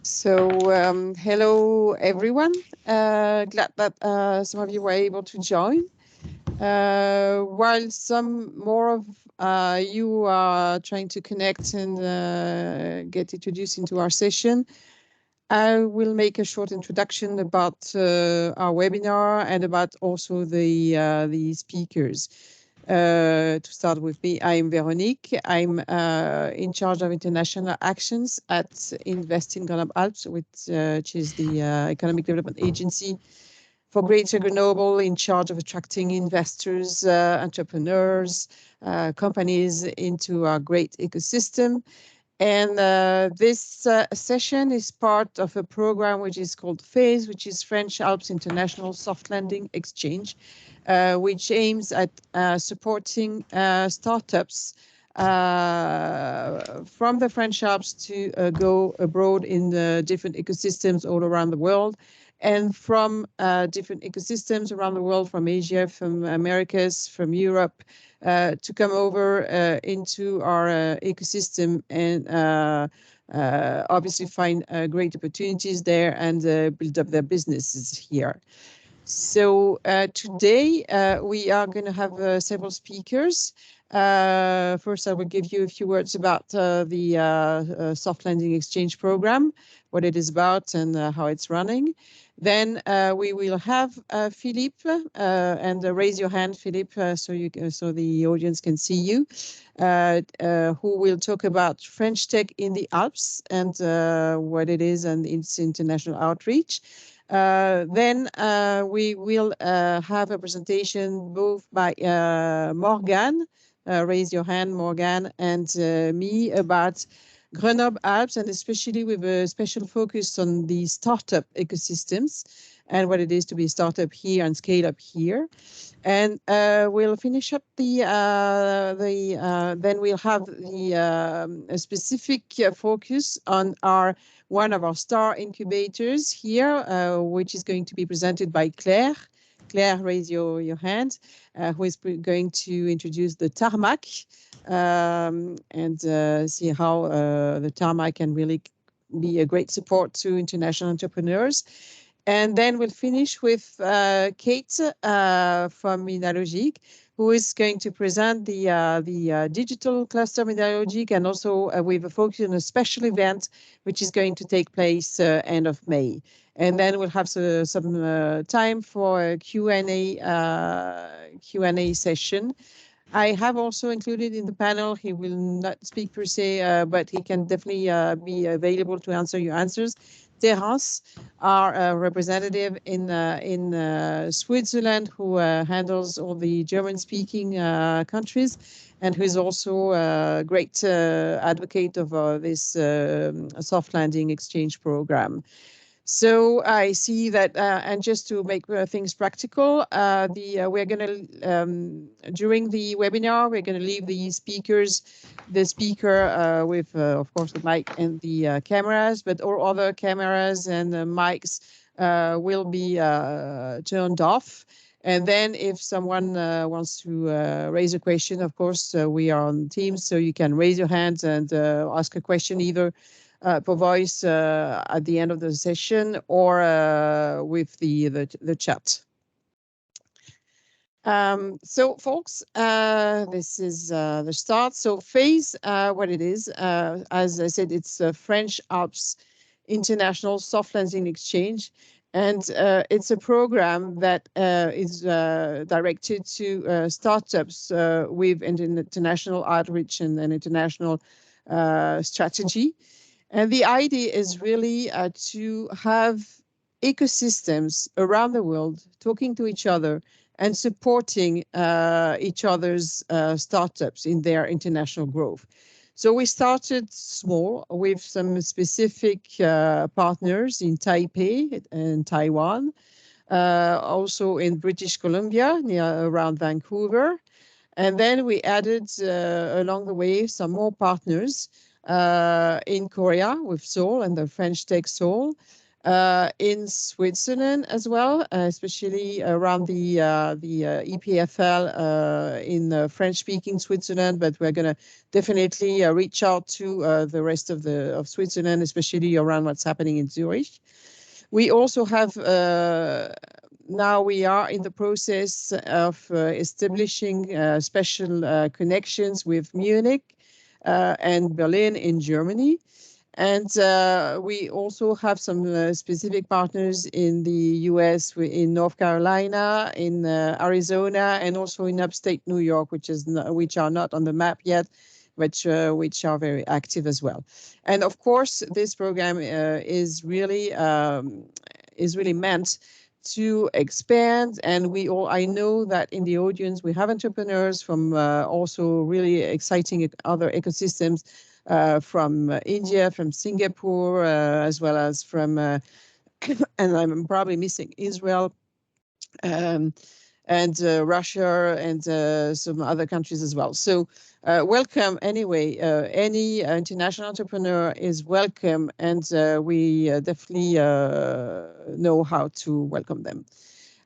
Hello everyone. Glad that some of you were able to join. While some more of you are trying to connect and get introduced into our session, I will make a short introduction about our webinar and about also the speakers. To start with me, I'm Véronique. I'm in charge of international actions at Invest in Grenoble Alpes, which is the economic development agency for Greater Grenoble, in charge of attracting investors, entrepreneurs, companies into our great ecosystem. And this session is part of a program which is called Faise, which is French Alps International Soft Landing Exchange, which aims at supporting startups from the French Alps to go abroad in the different ecosystems all around the world, and from different ecosystems around the world, from Asia, from Americas, from Europe, to come over into our ecosystem and obviously find great opportunities there and build up their businesses here. So today we are going to have several speakers. First, I will give you a few words about the Soft Landing Exchange program, what it is about and how it's running. Then we will have Philippe, and raise your hand, Philippe, so the audience can see you, who will talk about French tech in the Alps and what it is and its international outreach. Then we will have a presentation both by Morgane, raise your hand, Morgane, and me about Grenoble Alpes, and especially with a special focus on the startup ecosystems and what it is to be a startup here and scale up here. And we'll finish up then we'll have a specific focus on one of our star incubators here, which is going to be presented by Claire. Claire, raise your hand, who is going to introduce the Tarmac and see how the Tarmac can really be a great support to international entrepreneurs. And then we'll finish with Kate from Minalogic, who is going to present the digital cluster Minalogic, and also with a focus on a special event, which is going to take place end of May. And then we'll have some time for a Q&A session. I have also included in the panel, he will not speak per se, but he can definitely be available to answer your answers. Terence, our representative in Switzerland, who handles all the German-speaking countries, and who is also a great advocate of this soft landing exchange program. So I see that, and just to make things practical, we're going to, during the webinar, we're going to leave the speaker with, of course, the mic and the cameras, but all other cameras and mics will be turned off. And then if someone wants to raise a question, of course, we are on Teams, so you can raise your hands and ask a question either per voice at the end of the session or with the chat. So folks, this is the start. So Faise, what it is, as I said, it's a French Alps International Soft Landing Exchange. And it's a program that is directed to startups with an international outreach and an international strategy. And the idea is really to have ecosystems around the world talking to each other and supporting each other's startups in their international growth. So we started small with some specific partners in Taipei and Taiwan, also in British Columbia, around Vancouver. And then we added along the way some more partners in Korea with Seoul and the French Tech Seoul, in Switzerland as well, especially around the EPFL in French-speaking Switzerland. But we're going to definitely reach out to the rest of Switzerland, especially around what's happening in Zurich. We also have now we are in the process of establishing special connections with Munich and Berlin in Germany. And we also have some specific partners in the US, in North Carolina, in Arizona, and also in upstate New York, which are not on the map yet, which are very active as well. And of course, this program is really meant to expand. And I know that in the audience, we have entrepreneurs from also really exciting other ecosystems from India, from Singapore, as well as from, and I'm probably missing Israel, and Russia, and some other countries as well. So welcome anyway. Any international entrepreneur is welcome, and we definitely know how to welcome them.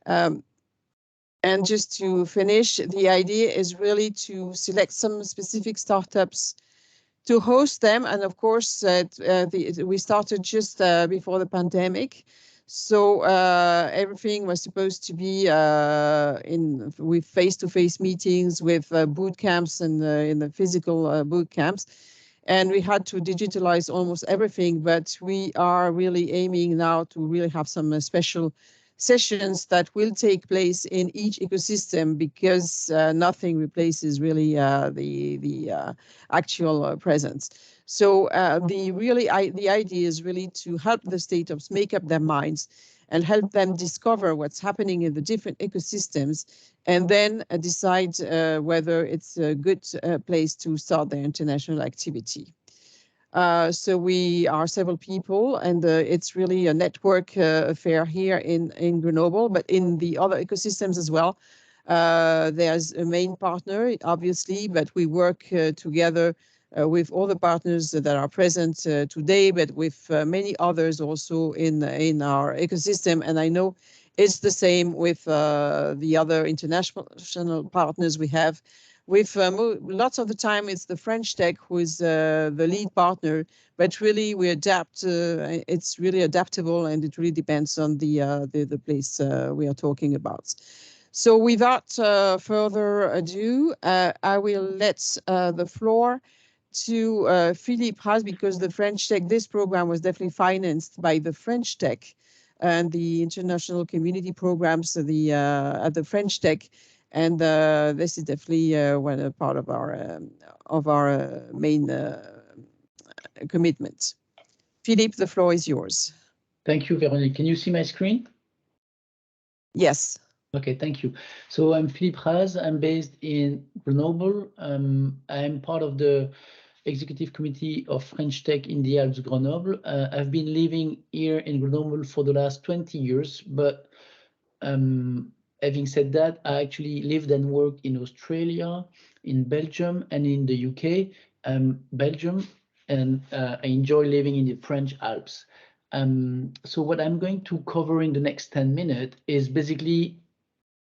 And just to finish, the idea is really to select some specific startups to host them. And of course, we started just before the pandemic. So everything was supposed to be with face-to-face meetings, with boot camps and in the physical boot camps. And we had to digitalize almost everything, but we are really aiming now to really have some special sessions that will take place in each ecosystem, because nothing replaces really the actual presence. So the idea is really to help the startups make up their minds and help them discover what's happening in the different ecosystems, and then decide whether it's a good place to start their international activity. So we are several people, and it's really a network affair here in Grenoble, but in the other ecosystems as well. There's a main partner, obviously, but we work together with all the partners that are present today, but with many others also in our ecosystem. And I know it's the same with the other international partners we have. With lots of the time, it's the French tech who is the lead partner, but really we adapt. It's really adaptable, and it really depends on the place we are talking about. So without further ado, I will let the floor to Philippe RASE, because the French tech, this program was definitely financed by the French tech and the international community programs at the French tech. And this is definitely one part of our main commitment. Philippe, the floor is yours. Thank you, Véronique. Can you see my screen? Yes. Okay, thank you. So I'm Philippe RASE. I'm based in Grenoble. I'm part of the executive committee of French Tech in the Alps, Grenoble. I've been living here in Grenoble for the last 20 years, but having said that, I actually lived and worked in Australia, in Belgium, and in the UK, Belgium, and I enjoy living in the French Alps. So what I'm going to cover in the next 10 minutes is basically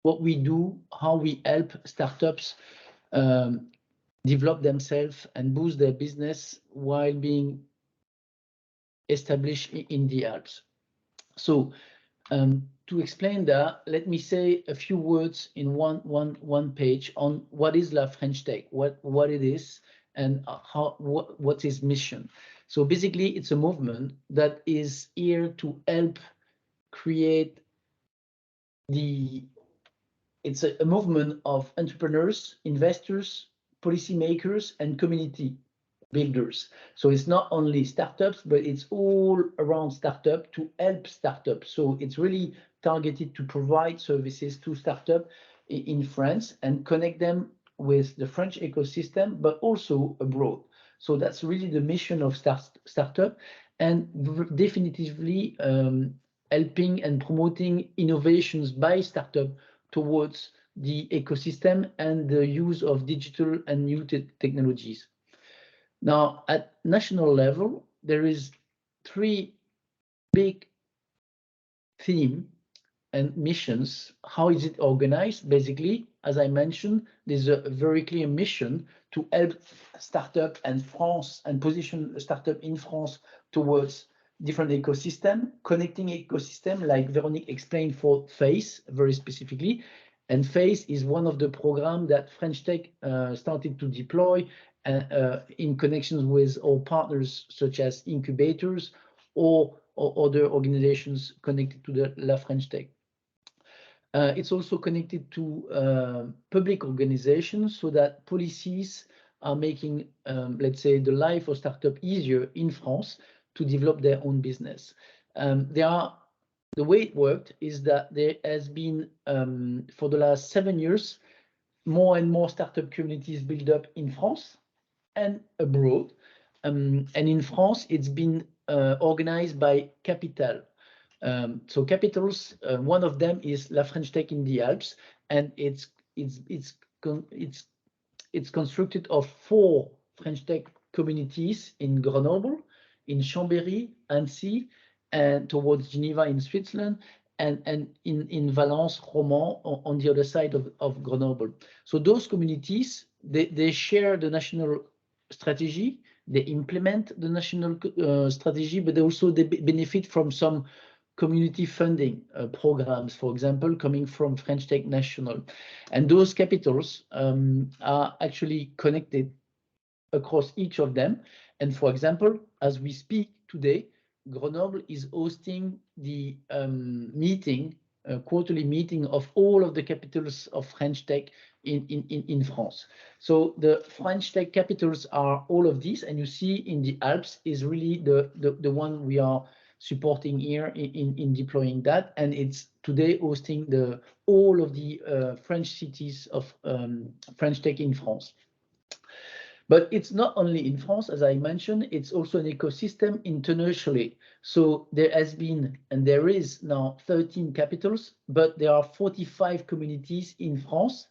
what we do, how we help startups develop themselves and boost their business while being established in the Alps. So to explain that, let me say a few words in one page on what is La French Tech, what it is, and what is mission. So basically, it's a movement that is here to help create it's a movement of entrepreneurs, investors, policymakers, and community builders. So it's not only startups, but it's all around startup to help startups. So it's really targeted to provide services to startups in France and connect them with the French ecosystem, but also abroad. So that's really the mission of startup, and definitively helping and promoting innovations by startup towards the ecosystem and the use of digital and new technologies. Now, at national level, there is three big theme and missions. How is it organized? Basically, as I mentioned, there's a very clear mission to help startup and France and position a startup in France towards different ecosystem, connecting ecosystem, like Véronique explained for Faise very specifically. And Faise is one of the programs that French Tech started to deploy in connections with our partners, such as incubators or other organizations connected to the La French Tech. It's also connected to public organizations so that policies are making, let's say, the life of startup easier in France to develop their own business. The way it worked is that there has been, for the last 7 years, more and more startup communities built up in France and abroad. And in France, it's been organized by capital. So capitals, one of them is La French Tech in the Alps, and it's constructed of 4 French Tech communities in Grenoble, in Chambéry, Annecy, and towards Geneva in Switzerland, and in Valence, Romans, on the other side of Grenoble. So those communities, they share the national strategy, they implement the national strategy, but they benefit from some community funding programs, for example, coming from French Tech National. And those capitals are actually connected across each of them. And for example, as we speak today, Grenoble is hosting the quarterly meeting of all of the capitals of French Tech in France. So the French Tech capitals are all of these, and you see in the Alps is really the one we are supporting here in deploying that, and it's today hosting all of the French cities of French Tech in France. But it's not only in France, as I mentioned, it's also an ecosystem internationally. So there has been, and there is now 13 capitals, but there are 45 communities in France,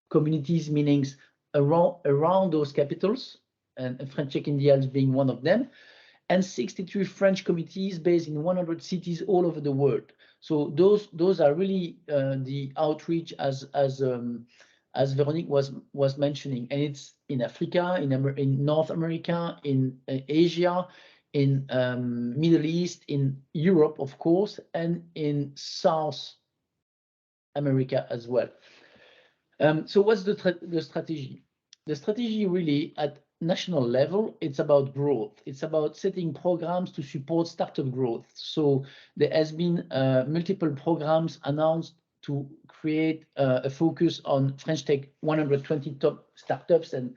communities meaning around those capitals, and French Tech in the Alps being one of them, and 63 French committees based in 100 cities all over the world. So those are really the outreach as Véronique was mentioning, and it's in Africa, in North America, in Asia, in Middle East, in Europe, of course, and in South America as well. So what's the strategy? The strategy really at national level, it's about growth. It's about setting programs to support startup growth. So there has been multiple programs announced to create a focus on French Tech 120 top startups and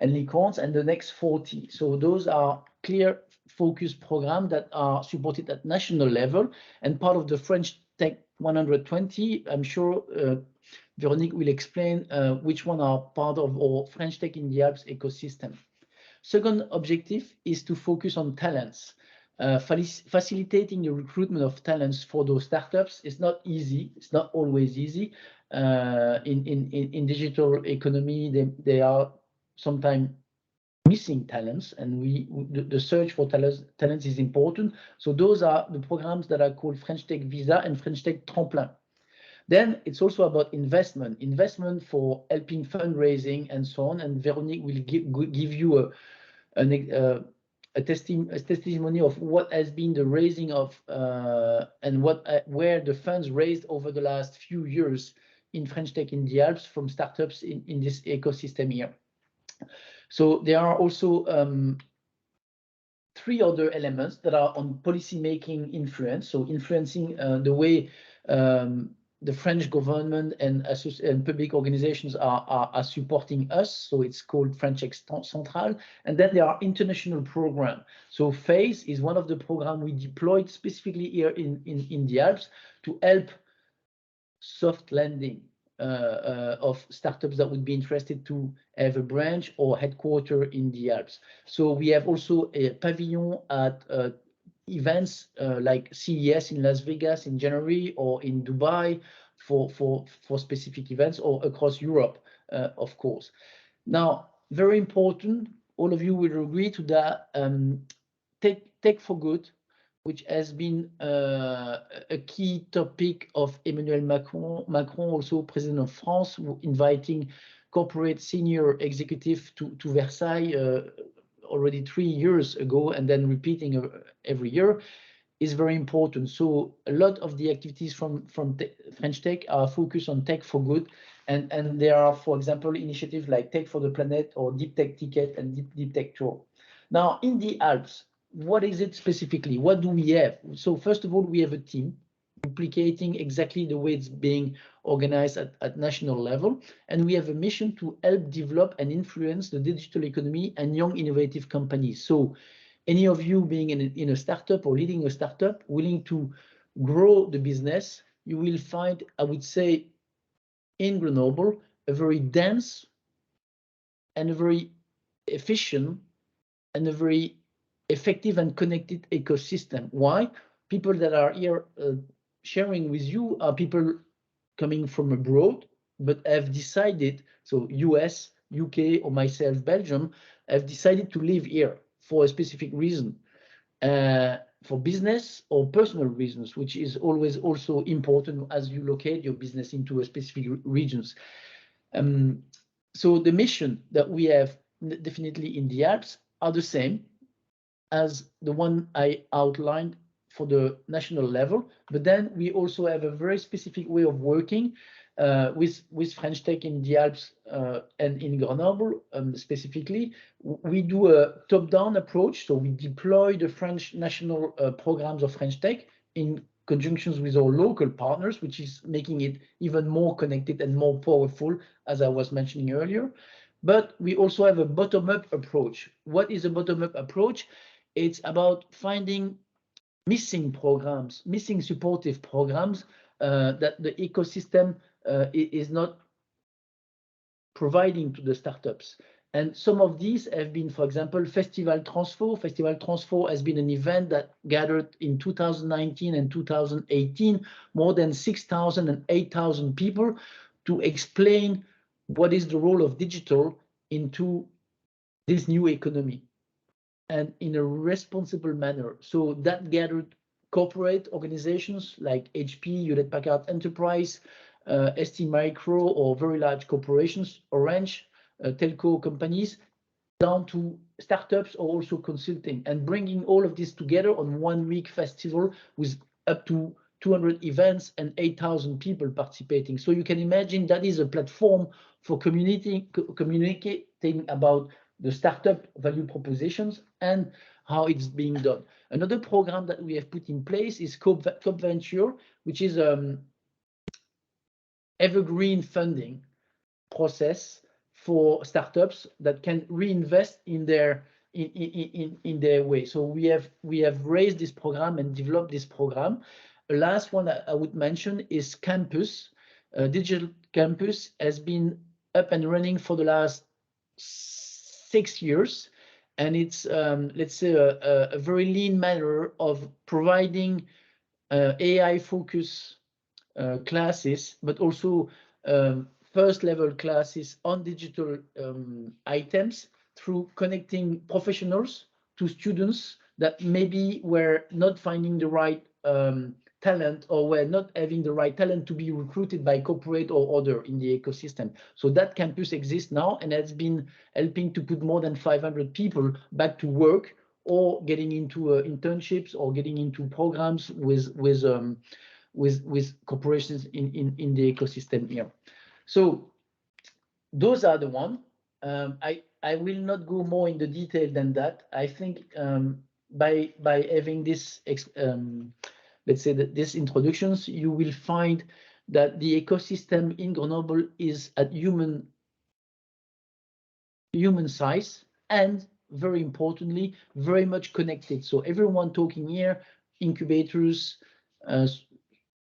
licorns and the next 40. So those are clear focus programs that are supported at national level, and part of the French Tech 120, I'm sure Véronique will explain which one are part of our French Tech in the Alps ecosystem. Second objective is to focus on talents. Facilitating the recruitment of talents for those startups is not easy. It's not always easy. In digital economy, they are sometimes missing talents, and the search for talents is important. So those are the programs that are called French Tech Visa and French Tech Tremplin. Then it's also about investment for helping fundraising and so on. And Véronique will give you a testimony of what has been the raising of and where the funds raised over the last few years in French Tech in the Alps from startups in this ecosystem here. So there are also 3 other elements that are on policy making influence. So influencing the way the French government and public organizations are supporting us. So it's called French Tech Central. And then there are international programs. So Faise is one of the programs we deployed specifically here in the Alps to help soft landing of startups that would be interested to have a branch or headquarter in the Alps. So we have also a pavilion at events like CES in Las Vegas in January, or in Dubai for specific events, or across Europe, of course. Now, very important, all of you will agree to that, Tech for Good which has been a key topic of Emmanuel Macron. Macron, also President of France, inviting corporate senior executive to Versailles already 3 years ago, and then repeating every year, is very important. So a lot of the activities from French Tech are focused on tech for good. And there are, for example, initiatives like Tech for the Planet or Deep Tech Ticket and Deep Tech Tour. Now, in the Alps, what is it specifically? What do we have? So first of all, we have a team duplicating exactly the way it's being organized at national level. And we have a mission to help develop and influence the digital economy and young innovative companies. So any of you being in a startup or leading a startup, willing to grow the business, you will find, I would say, in Grenoble, a very dense and a very efficient and a very effective and connected ecosystem. Why? People that are here sharing with you are people coming from abroad, but have decided, so US, UK, or myself, Belgium, have decided to live here for a specific reason, for business or personal reasons, which is always also important as you locate your business into a specific regions. So the mission that we have definitely in the Alps are the same as the one I outlined for the national level, but then we also have a very specific way of working with French Tech in the Alps and in Grenoble specifically. We do a top-down approach, so we deploy the French national programs of French Tech in conjunctions with our local partners, which is making it even more connected and more powerful, as I was mentioning earlier. But we also have a bottom-up approach. What is a bottom-up approach? It's about finding missing programs, missing supportive programs that the ecosystem is not providing to the startups. And some of these have been, for example, Festival Transfo. Festival Transfo has been an event that gathered in 2019 and 2018 more than 6,000 and 8,000 people to explain what is the role of digital into this new economy, and in a responsible manner. So that gathered corporate organizations like HP, Hewlett Packard Enterprise, ST Micro, or very large corporations, Orange, telco companies, down to startups or also consulting, and bringing all of this together on 1 week festival with up to 200 events and 8,000 people participating. So you can imagine that is a platform for communicating about the startup value propositions and how it's being done. Another program that we have put in place is COP Venture, which is evergreen funding process for startups that can reinvest in their way. So we have raised this program and developed this program. The last one I would mention is Campus. Digital Campus has been up and running for the last 6 years, and it's let's say a very lean manner of providing AI focus classes, but also first level classes on digital items through connecting professionals to students that maybe were not finding the right talent, or were not having the right talent to be recruited by corporate or other in the ecosystem. So that campus exists now and has been helping to put more than 500 people back to work, or getting into internships, or getting into programs with corporations in the ecosystem here. So those are the one. I will not go more in the detail than that. I think by having this let's say that these introductions, you will find that the ecosystem in Grenoble is at human size, and very importantly, very much connected. So everyone talking here, incubators,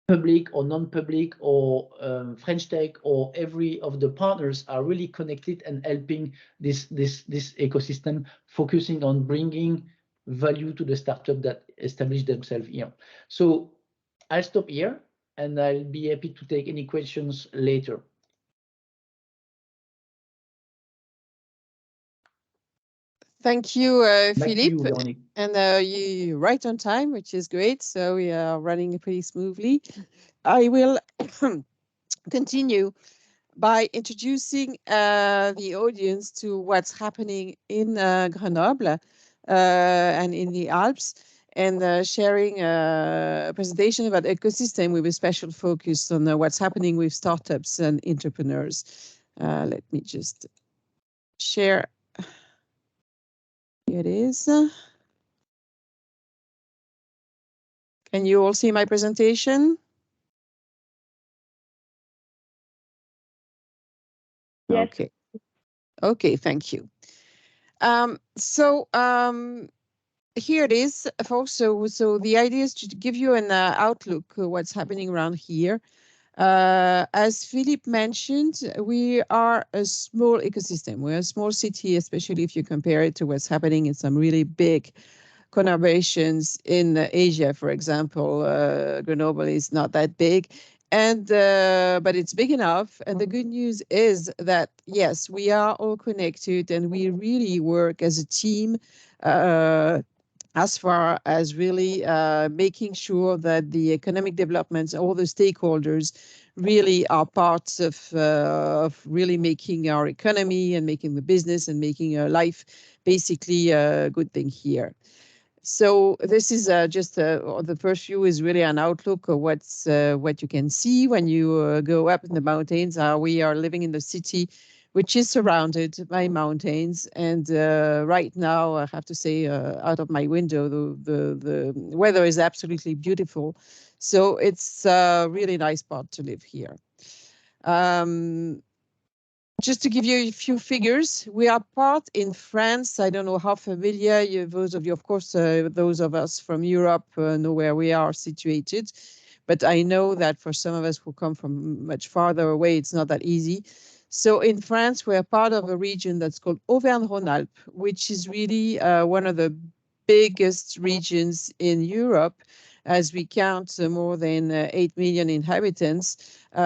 public or non-public, or French Tech, or every of the partners are really connected and helping this ecosystem, focusing on bringing value to the startup that establish themselves here. So I'll stop here, and I'll be happy to take any questions later. Thank you, Back to you, Philippe. Véronique. And you right on time, which is great. So we are running pretty smoothly. I will continue by introducing the audience to what's happening in Grenoble and in the Alps, and sharing a presentation about ecosystem with a special focus on what's happening with startups and entrepreneurs. Let me just share. Here it is. Can you all see my presentation? Yes. Okay. Okay, thank you. Here it is, folks. So the idea is to give you an outlook of what's happening around here. As Philippe mentioned, we are a small ecosystem. We're a small city, especially if you compare it to what's happening in some really big conurbations in Asia, for example. Grenoble is not that big, and but it's big enough. And the good news is that, yes, we are all connected and we really work as a team as far as really making sure that the economic developments, all the stakeholders really are parts of really making our economy and making the business and making our life basically a good thing here. So this is just the first view is really an outlook of what you can see when you go up in the mountains. We are living in the city, which is surrounded by mountains, and right now I have to say, out of my window, the weather is absolutely beautiful. So it's a really nice spot to live here. Just to give you a few figures, we are part in France. I don't know how familiar those of you, of course, those of us from Europe know where we are situated. But I know that for some of us who come from much farther away, it's not that easy. So in France, we're part of a region that's called Auvergne-Rhône-Alpes, which is really one of the biggest regions in Europe, as we count more than 8 million inhabitants. We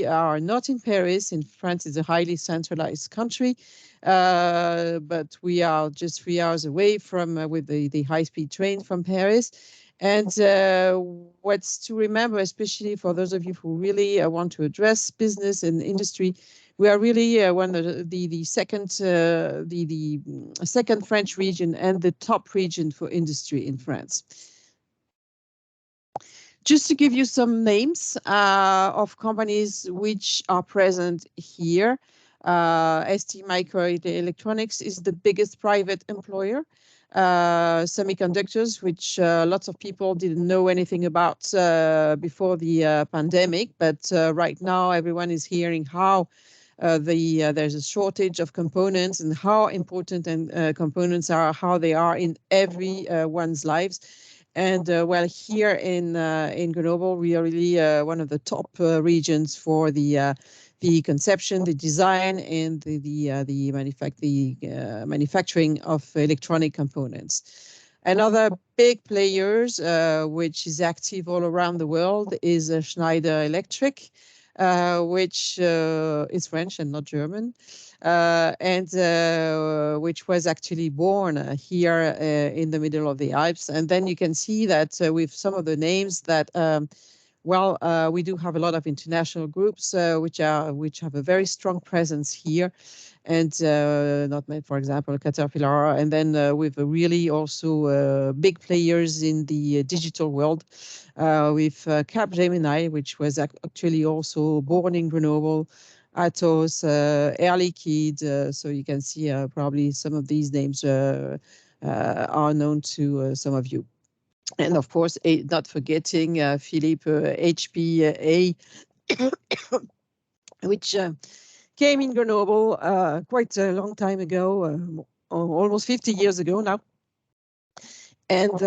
are not in Paris. In France, it's a highly centralized country, but we are just 3 hours away from with the high-speed train from Paris. And what's to remember, especially for those of you who really want to address business and industry, we are really one of the second French region and the top region for industry in France. Just to give you some names of companies which are present here, STMicroelectronics is the biggest private employer. Semiconductors, which lots of people didn't know anything about before the pandemic, but right now everyone is hearing how there's a shortage of components and how important components are, how they are in everyone's lives. And well, here in Grenoble, we are really one of the top regions for the conception, the design, and the manufacturing of electronic components. Another big players, which is active all around the world, is Schneider Electric, which is French and not German. Which was actually born here in the middle of the Alps. And then you can see that with some of the names that, we do have a lot of international groups which have a very strong presence here, and for example, Caterpillar, and then with really also big players in the digital world with Capgemini, which was actually also born in Grenoble, Atos, Air Liquide. So you can see probably some of these names are known to some of you. And of course, not forgetting Philippe, HPA, which came in Grenoble quite a long time ago, almost 50 years ago now, and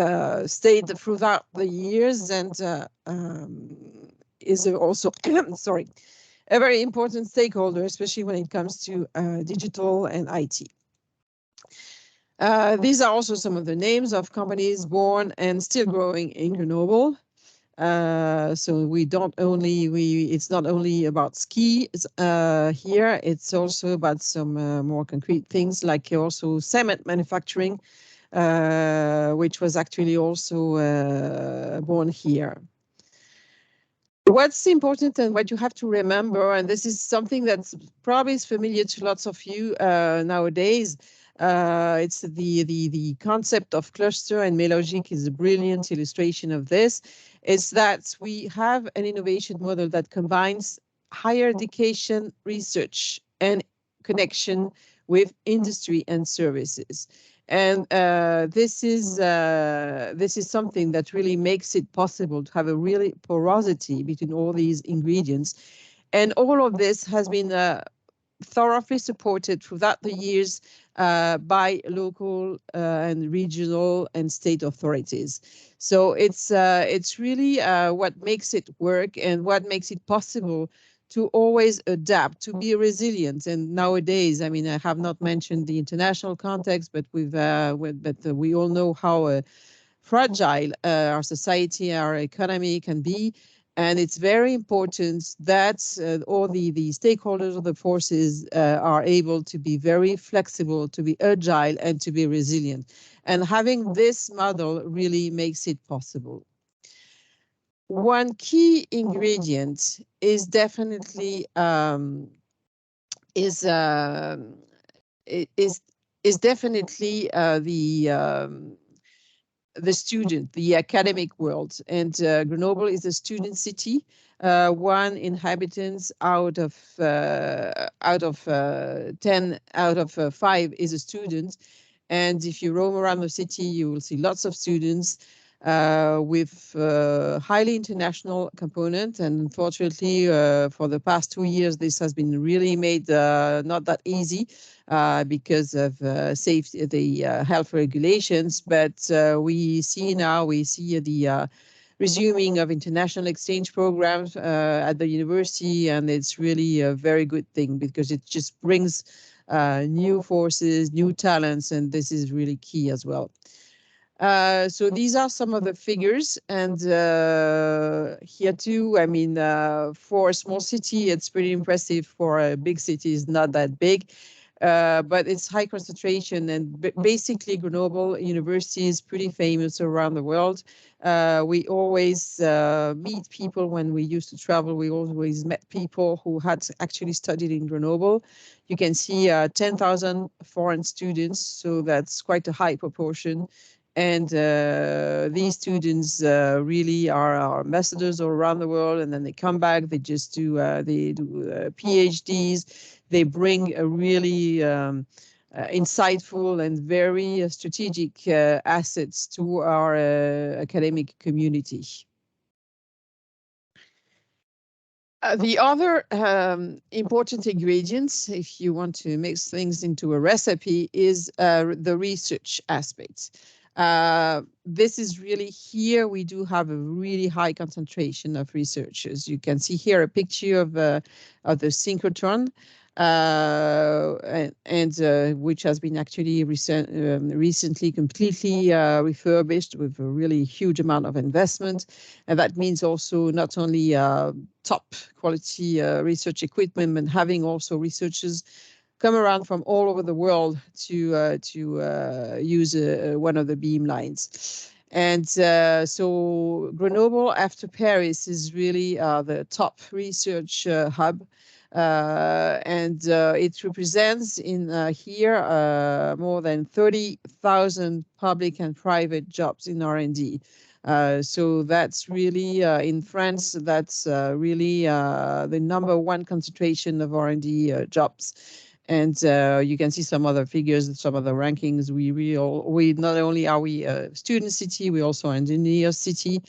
stayed throughout the years, and is also, sorry, a very important stakeholder, especially when it comes to digital and IT. These are also some of the names of companies born and still growing in Grenoble. So it's not only about ski here, it's also about some more concrete things like also cement manufacturing, which was actually also born here. What's important and what you have to remember, and this is something that's probably is familiar to lots of you nowadays, it's the concept of cluster, and Minalogic is a brilliant illustration of this, is that we have an innovation model that combines higher education, research, and connection with industry and services. And this is something that really makes it possible to have a really porosity between all these ingredients. And all of this has been thoroughly supported throughout the years by local and regional and state authorities. So it's really what makes it work and what makes it possible to always adapt, to be resilient. And nowadays, I mean, I have not mentioned the international context, but we all know how fragile our society, our economy can be. And it's very important that all the stakeholders of the forces are able to be very flexible, to be agile, and to be resilient. And having this model really makes it possible. One key ingredient is definitely definitely the student, the academic world. And Grenoble is a student city. 1 inhabitants out of 10 out of 5 is a student. And if you roam around the city, you will see lots of students with highly international component. And unfortunately, for the past 2 years, this has been really made not that easy because of safety, the health regulations. But we see the resuming of international exchange programs at the university, and it's really a very good thing because it just brings new forces, new talents, and this is really key as well. So these are some of the figures, and here too, I mean, for a small city, it's pretty impressive. For a big city, it's not that big, but it's high concentration, and basically Grenoble University is pretty famous around the world. We always meet people when we used to travel. We always met people who had actually studied in Grenoble. You can see 10,000 foreign students, so that's quite a high proportion. And these students really are our ambassadors all around the world, and then they come back. They just do PhDs. They bring a really insightful and very strategic assets to our academic community. The other important ingredients, if you want to mix things into a recipe, is the research aspects. This is really here we do have a really high concentration of researchers. You can see here a picture of the synchrotron, which has been actually recently completely refurbished with a really huge amount of investment. And that means also not only top quality research equipment, but having also researchers come around from all over the world to use one of the beam lines. And so Grenoble, after Paris, is really the top research hub. And it represents in here more than 30,000 public and private jobs in R&D. So that's really, in France, that's really the #1 concentration of R&D jobs. And you can see some other figures, some other rankings. We not only are we a student city, we also are an engineer city.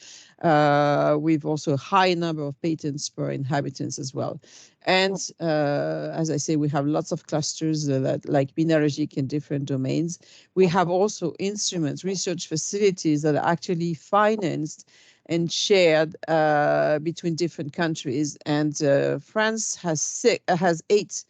We've also a high number of patents per inhabitants as well. And as I say, we have lots of clusters that like Minalogic in different domains. We have also instruments, research facilities that are actually financed and shared between different countries. And France has 8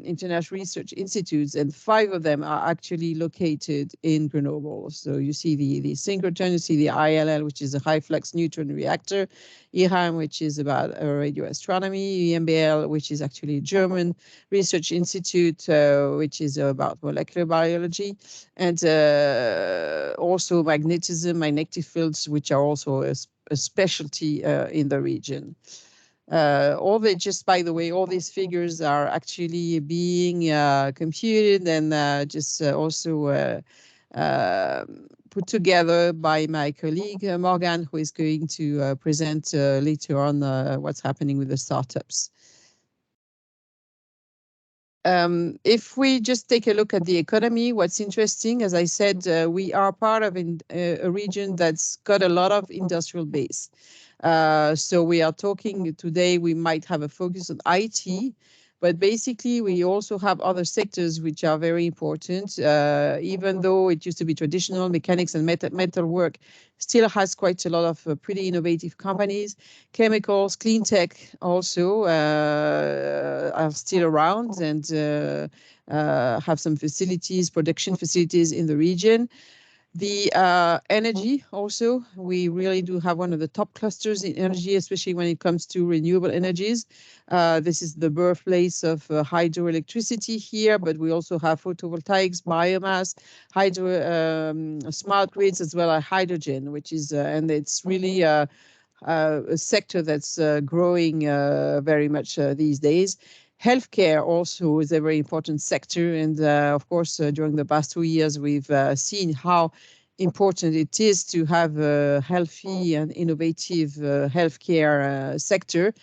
international research institutes, and 5 of them are actually located in Grenoble. So you see the synchrotron, you see the ILL, which is a high flux neutron reactor, IRAM, which is about radio astronomy, EMBL, which is actually a German research institute, which is about molecular biology, and also magnetism, magnetic fields, which are also a specialty in the region. Just by the way, all these figures are actually being computed and also put together by my colleague Morgane, who is going to present later on what's happening with the startups. If we just take a look at the economy, what's interesting, as I said, we are part of a region that's got a lot of industrial base. So we are talking today, we might have a focus on IT, but basically we also have other sectors which are very important. Even though it used to be traditional, mechanics and metal work still has quite a lot of pretty innovative companies. Chemicals, clean tech also are still around and have some facilities, production facilities in the region. The energy also, we really do have one of the top clusters in energy, especially when it comes to renewable energies. This is the birthplace of hydroelectricity here, but we also have photovoltaics, biomass, smart grids, as well as hydrogen, which is, and it's really a sector that's growing very much these days. Healthcare also is a very important sector. And of course, during the past 2 years, we've seen how important it is to have a healthy and innovative healthcare sector.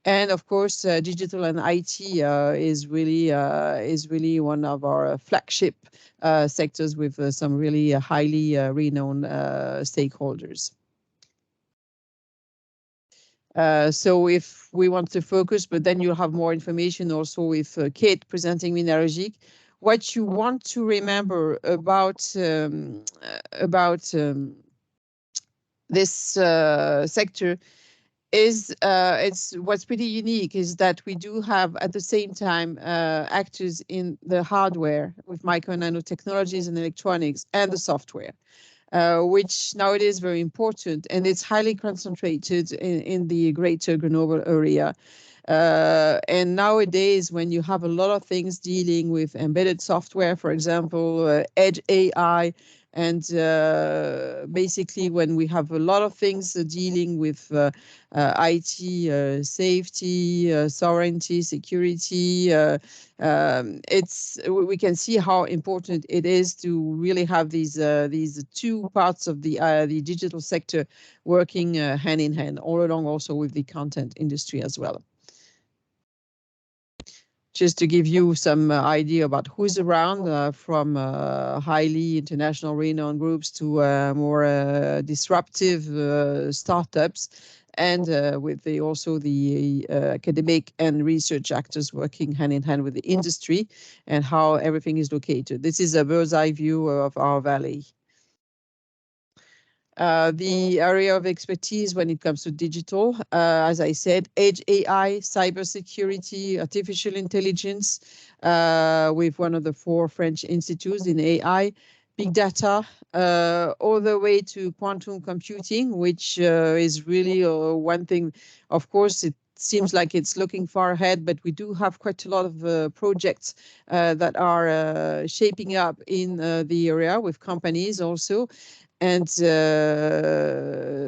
And of course, digital and IT is really one of our flagship sectors with some really highly renowned stakeholders. So if we want to focus, but then you'll have more information also with Kate presenting Minalogic. What you want to remember about this sector is it's what's pretty unique is that we do have at the same time actors in the hardware with micro and nanotechnologies and electronics and the software. Which nowadays is very important, and it's highly concentrated in the greater Grenoble area. And nowadays, when you have a lot of things dealing with embedded software, for example, edge AI, and basically when we have a lot of things dealing with IT, safety, sovereignty, security, we can see how important it is to really have these 2 parts of the digital sector working hand in hand, all along also with the content industry as well. Just to give you some idea about who's around, from highly international renowned groups to more disruptive startups, and with also the academic and research actors working hand in hand with the industry, and how everything is located. This is a bird's eye view of our valley. The area of expertise when it comes to digital, as I said, edge AI, cybersecurity, artificial intelligence, with one of the 4 French institutes in AI, big data, all the way to quantum computing, which is really one thing. Of course, it seems like it's looking far ahead, but we do have quite a lot of projects that are shaping up in the area with companies also. And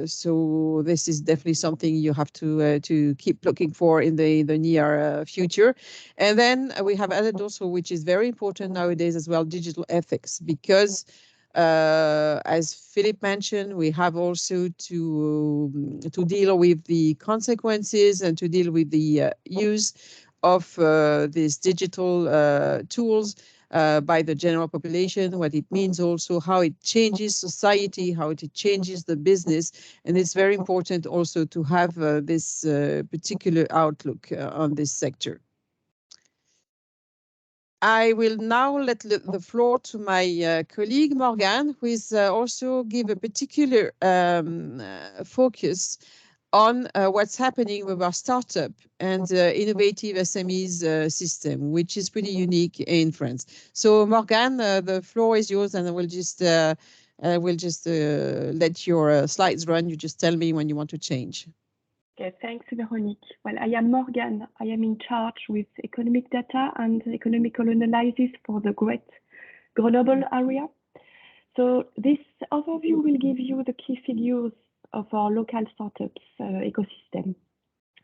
so this is definitely something you have to keep looking for in the near future. And then we have added also, which is very important nowadays as well, digital ethics, because as Philippe mentioned, we have also to deal with the consequences and to deal with the use of these digital tools by the general population, what it means also, how it changes society, how it changes the business. And it's very important also to have this particular outlook on this sector. I will now let the floor to my colleague Morgane, who is also give a particular focus on what's happening with our startup and innovative SMEs system, which is pretty unique in France. So Morgane, the floor is yours, and we'll just let your slides run. You just tell me when you want to change. Okay, thanks, Véronique. Well, I am Morgane. I am in charge with economic data and economical analysis for the great Grenoble area. So this overview will give you the key figures of our local startups ecosystem.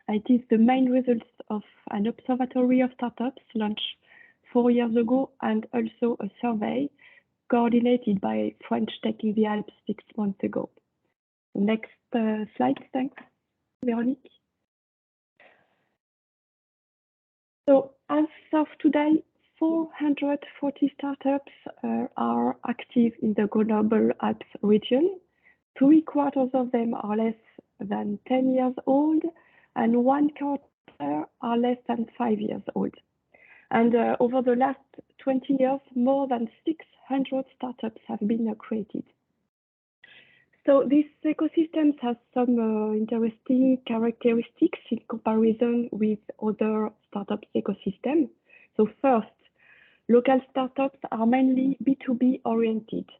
It is the main results of an observatory of startups launched 4 years ago, and also a survey coordinated by French Tech in the Alps 6 months ago. Next slide, thanks, Véronique. So as of today, 440 startups are active in the Grenoble Alpes region. 3/4 of them are less than 10 years old, and 1/4 are less than 5 years old. And over the last 20 years, more than 600 startups have been created. So this ecosystem has some interesting characteristics in comparison with other startups ecosystem. So first, local startups are mainly B2B oriented.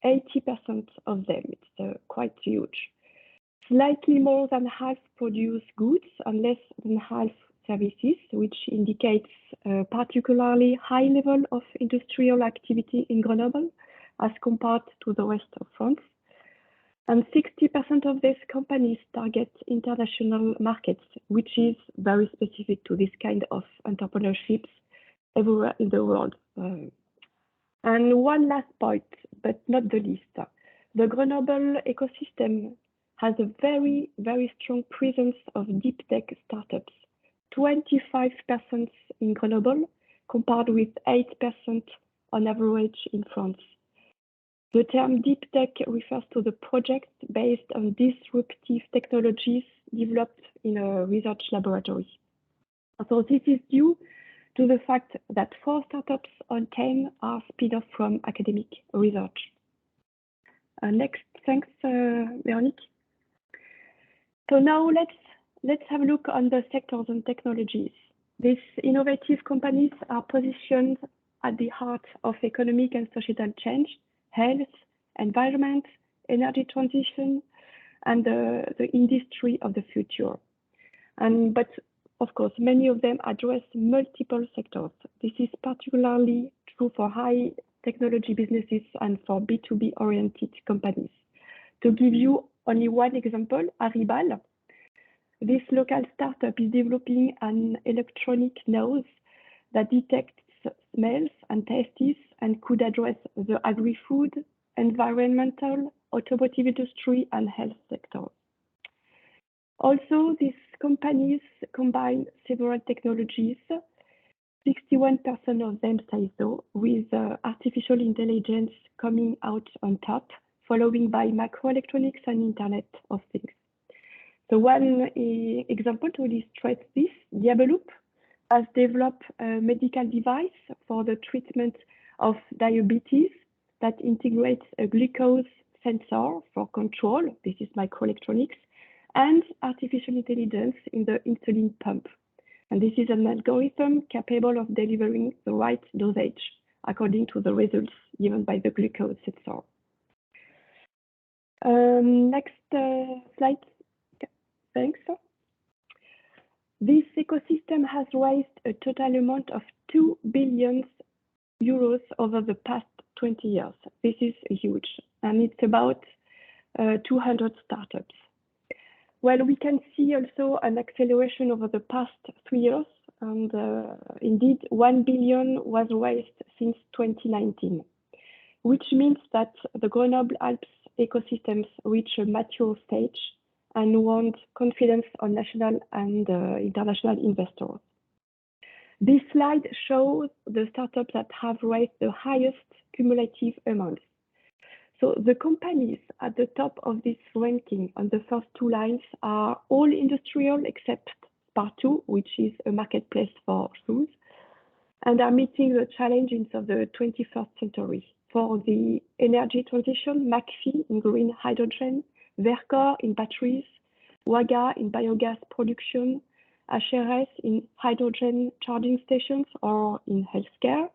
80% of them, it's quite huge. Slightly more than half produce goods and less than half services, which indicates a particularly high level of industrial activity in Grenoble as compared to the rest of France. And 60% of these companies target international markets, which is very specific to this kind of entrepreneurships everywhere in the world. And one last point, but not the least, the Grenoble ecosystem has a very, very strong presence of deep tech startups, 25% in Grenoble, compared with 8% on average in France. The term deep tech refers to the project based on disruptive technologies developed in a research laboratory. So this is due to the fact that 4 startups on 10 are spin-off from academic research. Next, thanks, Véronique. So now let's have a look on the sectors and technologies. These innovative companies are positioned at the heart of economic and societal change, health, environment, energy transition, and the industry of the future. But of course, many of them address multiple sectors. This is particularly true for high technology businesses and for B2B oriented companies. To give you only one example, Aribal, this local startup is developing an electronic nose that detects smells and tastes and could address the agri-food, environmental, automotive industry, and health sectors. Also, these companies combine several technologies. 61% of them say so, with artificial intelligence coming out on top, following by microelectronics and Internet of Things. So one example to illustrate this, Diabeloop has developed a medical device for the treatment of diabetes that integrates a glucose sensor for control, this is microelectronics, and artificial intelligence in the insulin pump. And this is an algorithm capable of delivering the right dosage according to the results given by the glucose sensor. Next slide. Thanks. This ecosystem has raised a total amount of 2 billion euros over the past 20 years. This is huge, and it's about 200 startups. Well, we can see also an acceleration over the past 3 years, and indeed 1 billion was raised since 2019, which means that the Grenoble Alpes ecosystems reach a mature stage and want confidence on national and international investors. This slide shows the startups that have raised the highest cumulative amounts. So the companies at the top of this ranking on the first 2 lines are all industrial except Spartoo, which is a marketplace for shoes, and are meeting the challenges of the 21st century. For the energy transition, McPhee in green hydrogen, Vercor in batteries, WAGA in biogas production, HRS in hydrogen charging stations or in healthcare,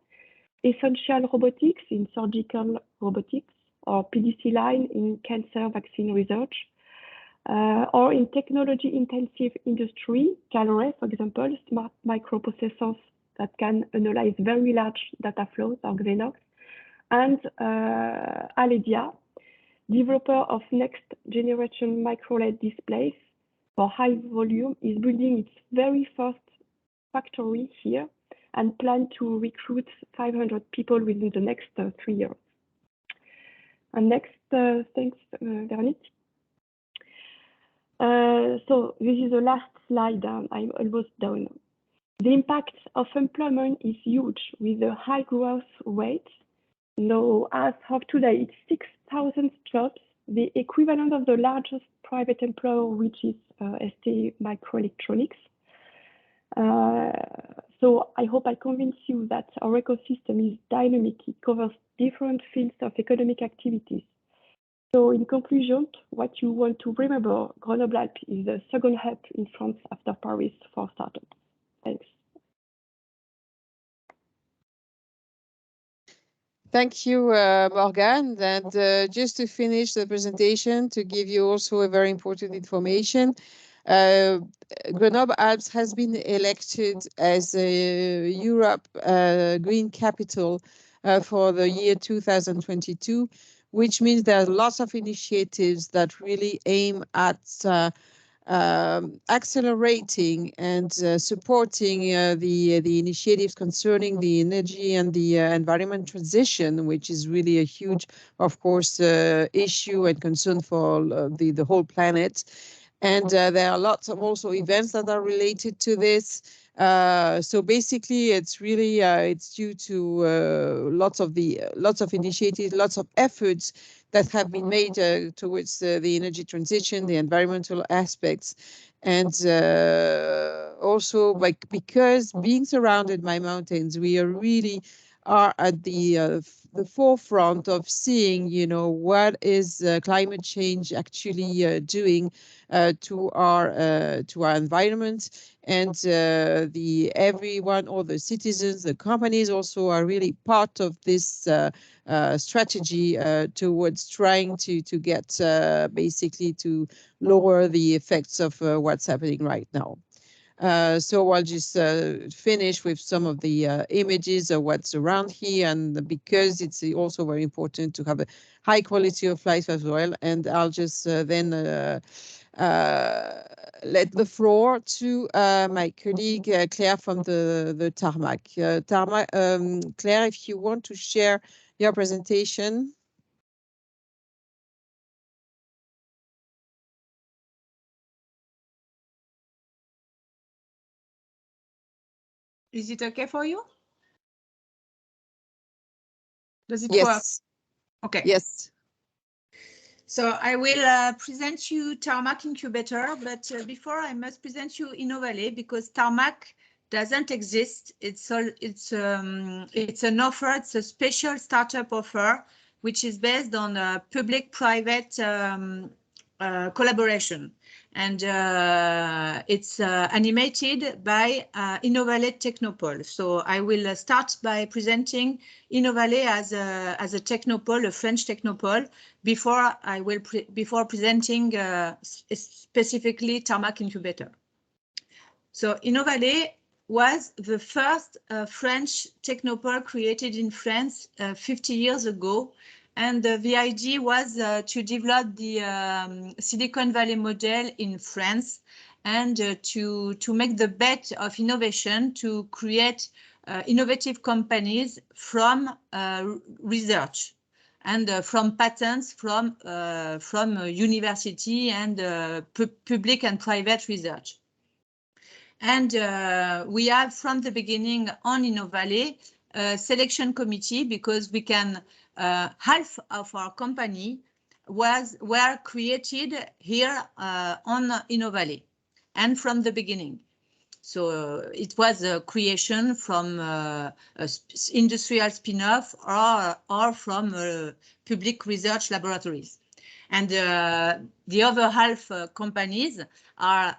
essential robotics in surgical robotics, or PDC line in cancer vaccine research, or in technology-intensive industry, CalRe, for example, smart microprocessors that can analyze very large data flows, or Xenox, and Aledia, developer of next-generation micro-LED displays for high volume, is building its very first factory here and plan to recruit 500 people within the next 3 years. And next, thanks, Véronique. So this is the last slide. I'm almost done. The impact of employment is huge with a high growth rate. Now, as of today, it's 6,000 jobs, the equivalent of the largest private employer, which is ST Microelectronics. So I hope I convince you that our ecosystem is dynamic. It covers different fields of economic activities. So in conclusion, what you want to remember, Grenoble Alpes is the second hub in France after Paris for startups. Thanks. Thank you, Morgane. And just to finish the presentation, to give you also a very important information, Grenoble Alpes has been elected as a Europe Green Capital for the year 2022, which means there are lots of initiatives that really aim at accelerating and supporting the initiatives concerning the energy and the environment transition, which is really a huge, of course, issue and concern for the whole planet. And there are lots of also events that are related to this. So basically, it's really it's due to lots of initiatives, lots of efforts that have been made towards the energy transition, the environmental aspects, and also because being surrounded by mountains, we are really at the forefront of seeing, you know, what is climate change actually doing to our environment, and everyone, all the citizens, the companies also are really part of this strategy towards trying to get basically to lower the effects of what's happening right now. So I'll just finish with some of the images of what's around here, and because it's also very important to have a high quality of life as well. And I'll just then let the floor to my colleague Claire from the Tarmac. Tarmac, Claire, if you want to share your presentation. Is it okay for you? Does it Yes. work? Okay. Yes. So I will present you Tarmac Incubator, but before I must present you Inovallée, because Tarmac doesn't exist. It's an offer. It's a special startup offer, which is based on a public-private collaboration. And it's animated by Inovallée Technopole. So I will start by presenting Inovallée as a Technopole, a French Technopole, before presenting specifically Tarmac Incubator. So Inovallée was the first French Technopole created in France 50 years ago. And the idea was to develop the Silicon Valley model in France, and to make the bet of innovation, to create innovative companies from research and from patents from university and public and private research. And we have from the beginning on Inovallée a selection committee, because we can half of our company were created here on Inovallée, and from the beginning. So it was a creation from industrial spin-off or from public research laboratories. And the other half companies are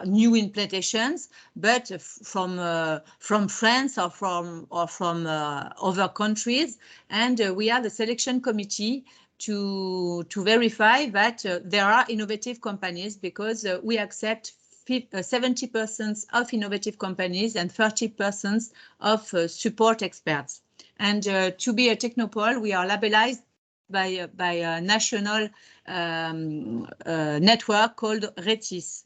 new implementations, but from France or from other countries. And we have a selection committee to verify that there are innovative companies, because we accept 70% of innovative companies and 30% of support experts. And to be a Technopole, we are labelized by a national network called RASE.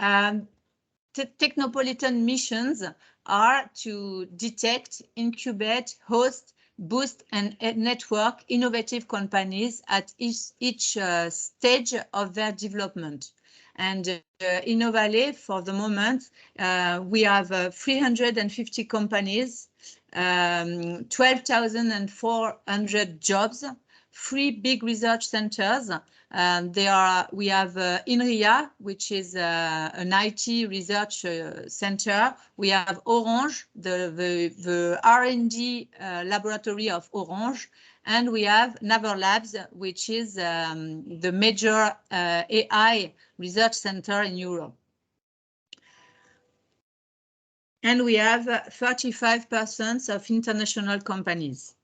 Technopolitan missions are to detect, incubate, host, boost, and network innovative companies at each stage of their development. And Inovallée, for the moment, we have 350 companies, 12,400 jobs, 3 big research centers. We have INRIA, which is an IT research center. We have Orange, the R&D laboratory of Orange. And we have Naval Labs, which is the major AI research center in Europe. And we have 35% of international companies.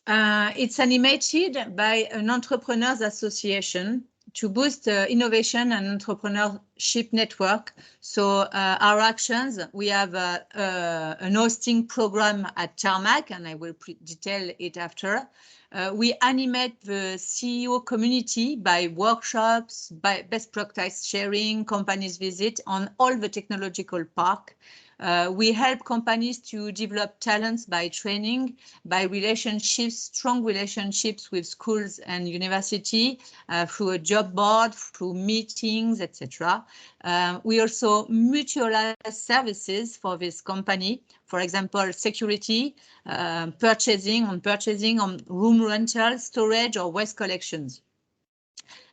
It's animated by an entrepreneurs association to boost innovation and entrepreneurship network. So our actions, we have an hosting program at Tarmac, and I will detail it after. We animate the CEO community by workshops, by best practice sharing, companies visit on all the technological park. We help companies to develop talents by training, by relationships, strong relationships with schools and university, through a job board, through meetings, etc. We also mutualize services for this company. For example, security, purchasing on room rental, storage, or waste collections.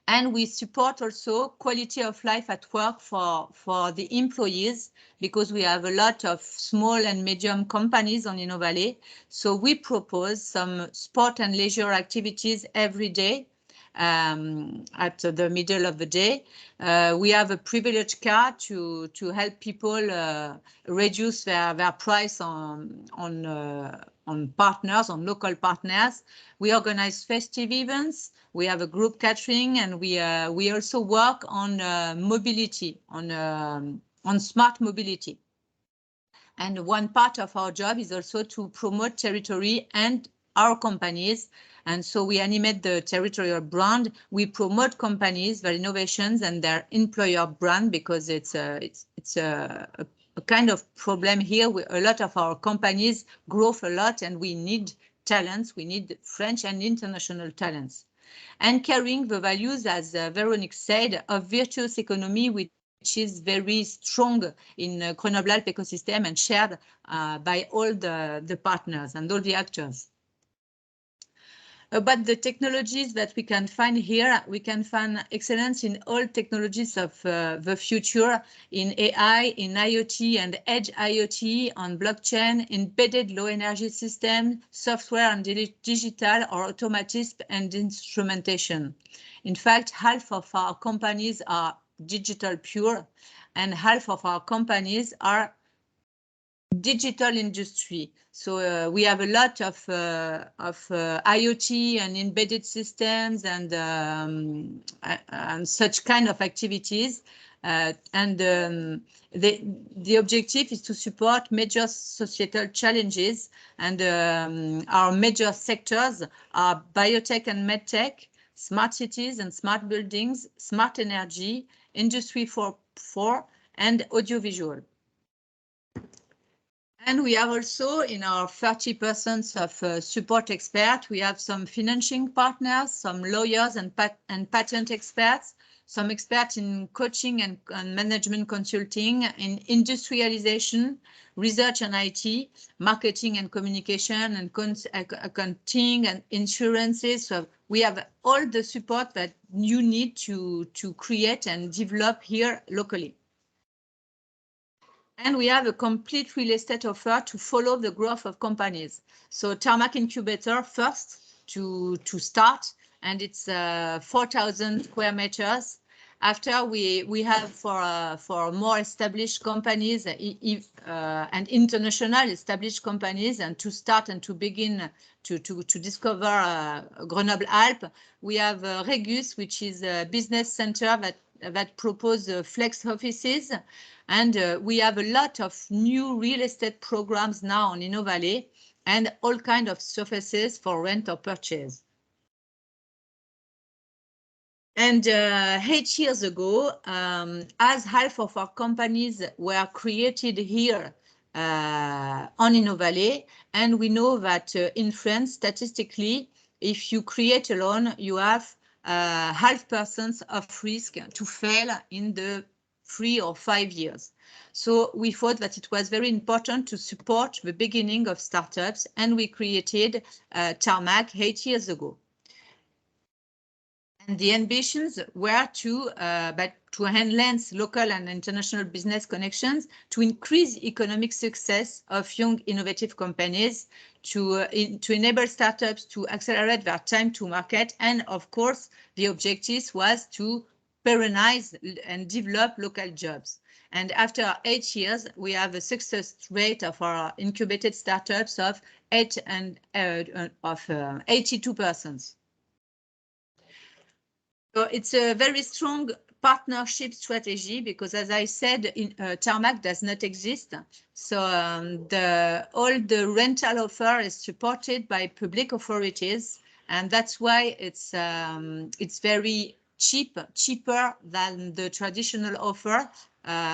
And we support also quality of life at work for the employees, because we have a lot of small and medium companies on Inovallée. So we propose some sport and leisure activities every day at the middle of the day. We have a privilege card to help people reduce their price on partners, on local partners. We organize festive events. We have a group catering, and we also work on mobility, on smart mobility. And one part of our job is also to promote territory and our companies. And so we animate the territorial brand. We promote companies, their innovations, and their employer brand, because it's a kind of problem here. A lot of our companies grow a lot, and we need talents. We need French and international talents. And carrying the values, as Véronique said, of virtuous economy, which is very strong in Grenoble Alpes ecosystem and shared by all the partners and all the actors. About the technologies that we can find here, we can find excellence in all technologies of the future, in AI, in IoT and edge IoT, on blockchain, embedded low energy system, software and digital or automatism and instrumentation. In fact, half of our companies are digital pure, and half of our companies are digital industry. So we have a lot of IoT and embedded systems and such kind of activities. The objective is to support major societal challenges, and our major sectors are biotech and medtech, smart cities and smart buildings, smart energy, industry 4.0, and audiovisual. And we have also, in our 30% of support experts, we have some financing partners, some lawyers and patent experts, some experts in coaching and management consulting, in industrialization, research and IT, marketing and communication, and accounting and insurances. So we have all the support that you need to create and develop here locally. And we have a complete real estate offer to follow the growth of companies. So Tarmac incubator first to start, and it's 4,000 square meters. After we have for more established companies and international established companies, and to start and to begin to discover Grenoble Alpes, we have Regus, which is a business center that propose flex offices. And we have a lot of new real estate programs now on Inovallée and all kinds of surfaces for rent or purchase. And 8 years ago, as half of our companies were created here on Inovallée, and we know that in France, statistically, if you create a loan, you have 0.5% of risk to fail in the 3 or 5 years. So we thought that it was very important to support the beginning of startups, and we created Tarmac 8 years ago. And the ambitions were to enhance local and international business connections, to increase economic success of young innovative companies, to enable startups to accelerate their time to market. And of course, the objective was to perennize and develop local jobs. And after 8 years, we have a success rate of our incubated startups of 82%. So it's a very strong partnership strategy because, as I said, Tarmac does not exist. So all the rental offer is supported by public authorities, and that's why it's very cheaper than the traditional offer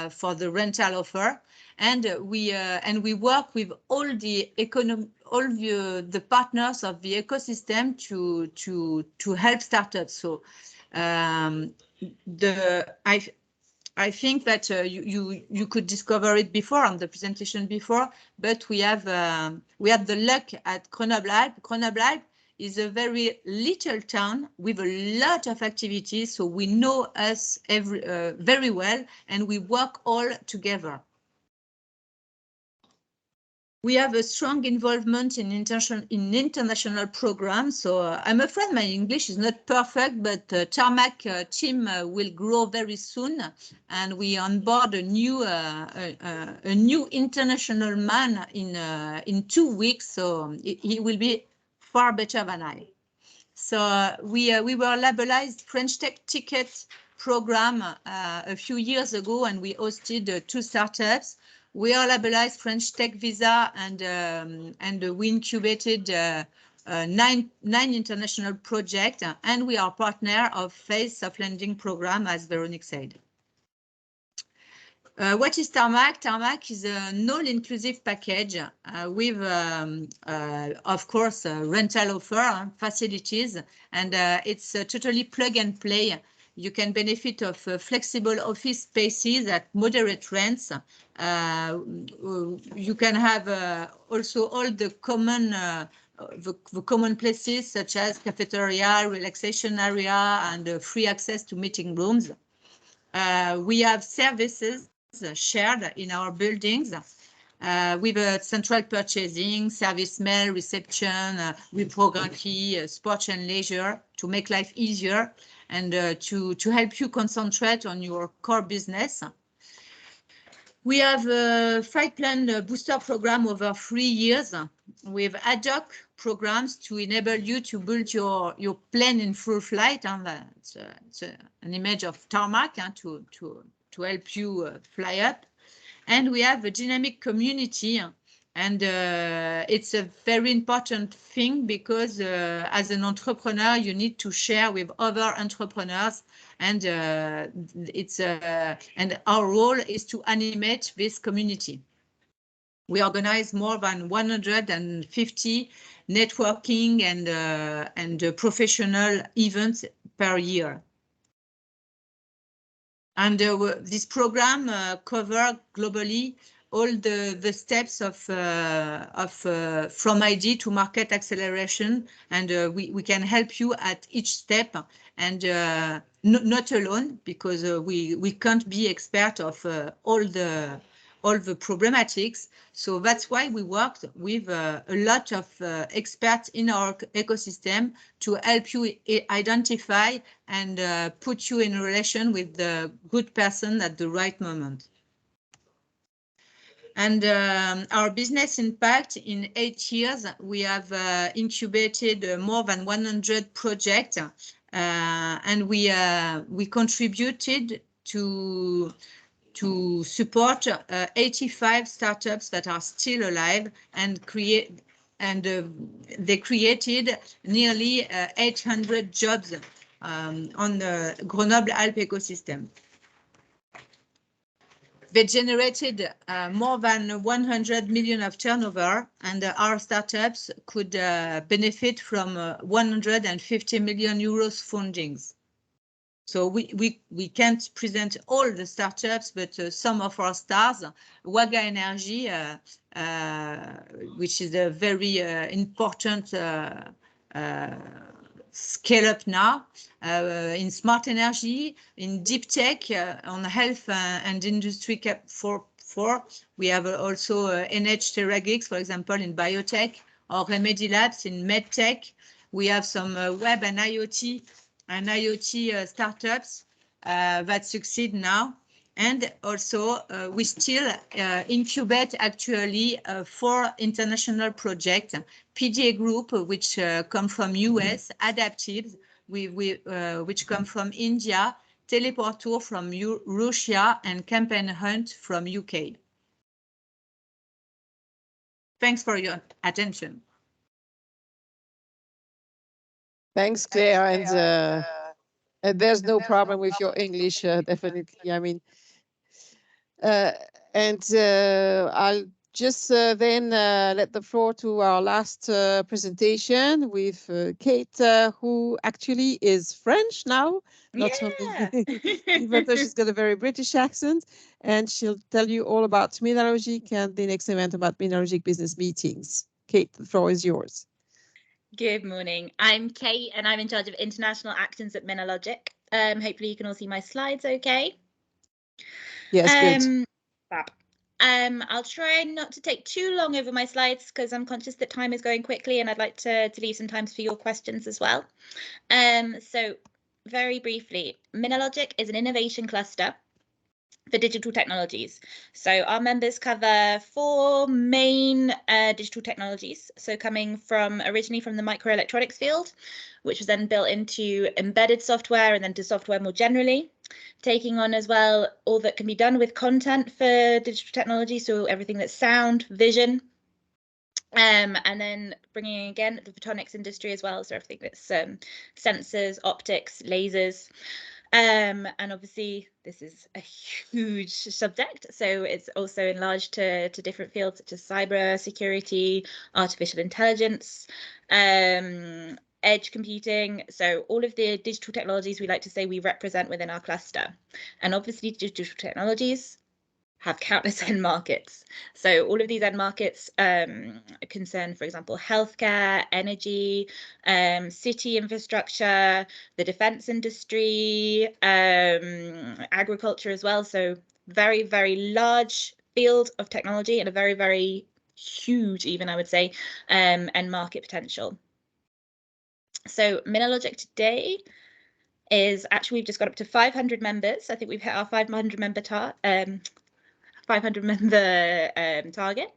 for the rental offer. And we work with all the partners of the ecosystem to help startups. So I think that you could discover it before on the presentation before, but we have the luck at Grenoble Alpes. Grenoble Alpes is a very little town with a lot of activities, so we know us very well, and we work all together. We have a strong involvement in international programs. So I'm afraid my English is not perfect, but Tarmac team will grow very soon, and we onboard a new international man in 2 weeks. So he will be far better than I. So we were labelized French Tech Ticket program a few years ago, and we hosted 2 startups. We are labelized French Tech Visa, and we incubated 9 international projects, and we are partner of Faise soft lending program, as Véronique said. What is Tarmac? Tarmac is an all-inclusive package with, of course, rental offer facilities, and it's totally plug and play. You can benefit of flexible office spaces at moderate rents. You can have also all the common places such as cafeteria, relaxation area, and free access to meeting rooms. We have services shared in our buildings with central purchasing, service mail, reception, reprogrammery, sports and leisure to make life easier and to help you concentrate on your core business. We have a 5-plan booster program over 3 years with ad hoc programs to enable you to build your plane in full flight. It's an image of Tarmac to help you fly up. And we have a dynamic community, and it's a very important thing because as an entrepreneur, you need to share with other entrepreneurs, and and our role is to animate this community. We organize more than 150 networking and professional events per year. And this program covers globally all the steps of from ID to market acceleration, and we can help you at each step, and not alone, because we can't be expert of all all the problematics. So that's why we worked with a lot of experts in our ecosystem to help you identify and put you in relation with the good person at the right moment. And our business impact in 8 years, we have incubated more than 100 projects, and we contributed to support 85 startups that are still alive and they created nearly 800 jobs on the Grenoble Alpes ecosystem. They generated more than 100 million of turnover, and our startups could benefit from 150 million euros fundings. So we can't present all the startups, but some of our stars, Waga Energy, which is a very important scale up now, in smart energy, in deep tech, on health and industry 4. We have also NH Terragex, for example, in biotech, or Remedy Labs in medtech. We have some web and IoT startups that succeed now. And also we still incubate actually 4 international projects, PDA Group, which come from US, Adaptive, which come from India, Teleportour from Russia, and Campaign Hunt from UK. Thanks for your attention. Thanks, Claire. And there's no problem with your English, definitely. I mean, I'll just then let the floor to our last presentation with Kate, who actually is French now. Not only, but she's got a very British accent, and she'll tell you all about Minalogic and the next event about Minalogic Business Meetings. Kate, the floor is yours. Good morning. I'm Kate, and I'm in charge of international actions at Minalogic. Hopefully you can all see my slides okay. Yes, good. Fab. I'll try not to take too long over my slides because I'm conscious that time is going quickly and I'd like to leave some time for your questions as well. So very briefly, Minalogic is an innovation cluster for digital technologies. So our members cover 4 main digital technologies. So coming originally from the microelectronics field, which was then built into embedded software and then to software more generally, taking on as well all that can be done with content for digital technology. So everything that's sound, vision, and then bringing in again the photonics industry as well. So everything that's sensors, optics, lasers. And obviously this is a huge subject, so it's also enlarged to different fields such as cyber security, artificial intelligence, edge computing. So all of the digital technologies we like to say we represent within our cluster. And obviously digital technologies have countless end markets. So all of these end markets concern, for example, healthcare, energy, city infrastructure, the defense industry, agriculture as well. So very, very large field of technology and a very, very huge, even I would say, end market potential. So Minalogic today is actually, we've just got up to 500 members. I think we've hit our 500 member target.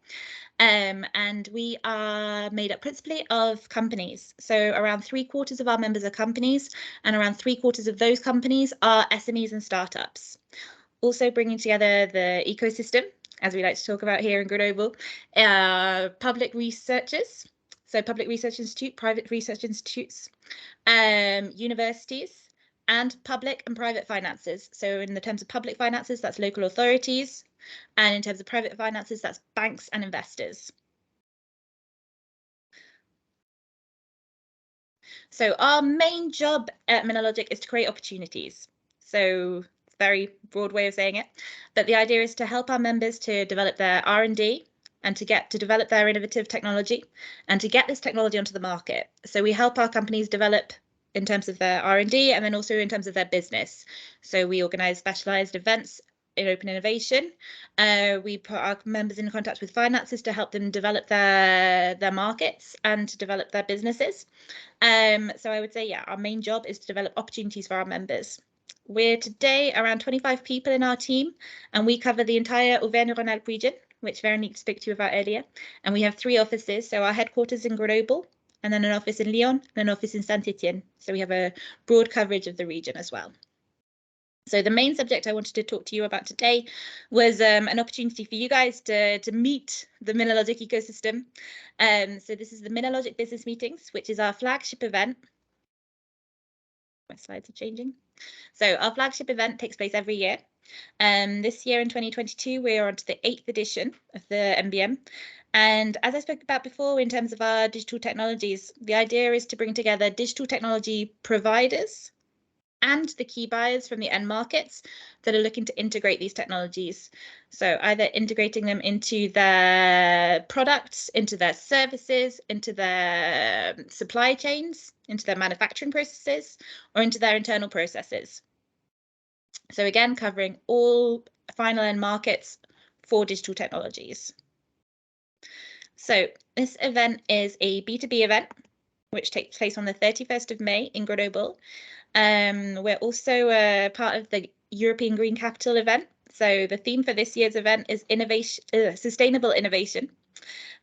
And we are made up principally of companies. So around 3/4 of our members are companies, and around 3/4 of those companies are SMEs and startups. Also bringing together the ecosystem, as we like to talk about here in Grenoble, public researchers, so public research institute, private research institutes, universities, and public and private finances. So in the terms of public finances, that's local authorities, and in terms of private finances, that's banks and investors. So our main job at Minalogic is to create opportunities. So very broad way of saying it, but the idea is to help our members to develop their R&D and to develop their innovative technology and to get this technology onto the market. So we help our companies develop in terms of their R&D and then also in terms of their business. So we organize specialized events in open innovation. We put our members in contact with finances to help them develop their markets and to develop their businesses. So I would say, yeah, our main job is to develop opportunities for our members. We're today around 25 people in our team, and we cover the entire Auvergne-Rhône-Alpes region, which Véronique spoke to you about earlier. And we have 3 offices. So our headquarters in Grenoble, and then an office in Lyon, and an office in Saint-Étienne. So we have a broad coverage of the region as well. So the main subject I wanted to talk to you about today was an opportunity for you guys to meet the Minalogic ecosystem. So this is the Minalogic Business Meetings, which is our flagship event. My slides are changing. So our flagship event takes place every year. This year in 2022, we're on to the 8th edition of the MBM. And as I spoke about before, in terms of our digital technologies, the idea is to bring together digital technology providers and the key buyers from the end markets that are looking to integrate these technologies. So either integrating them into their products, into their services, into their supply chains, into their manufacturing processes, or into their internal processes. So again, covering all final end markets for digital technologies. So this event is a B2B event, which takes place on the 31st of May in Grenoble. We're also part of the European Green Capital event. So the theme for this year's event is sustainable innovation.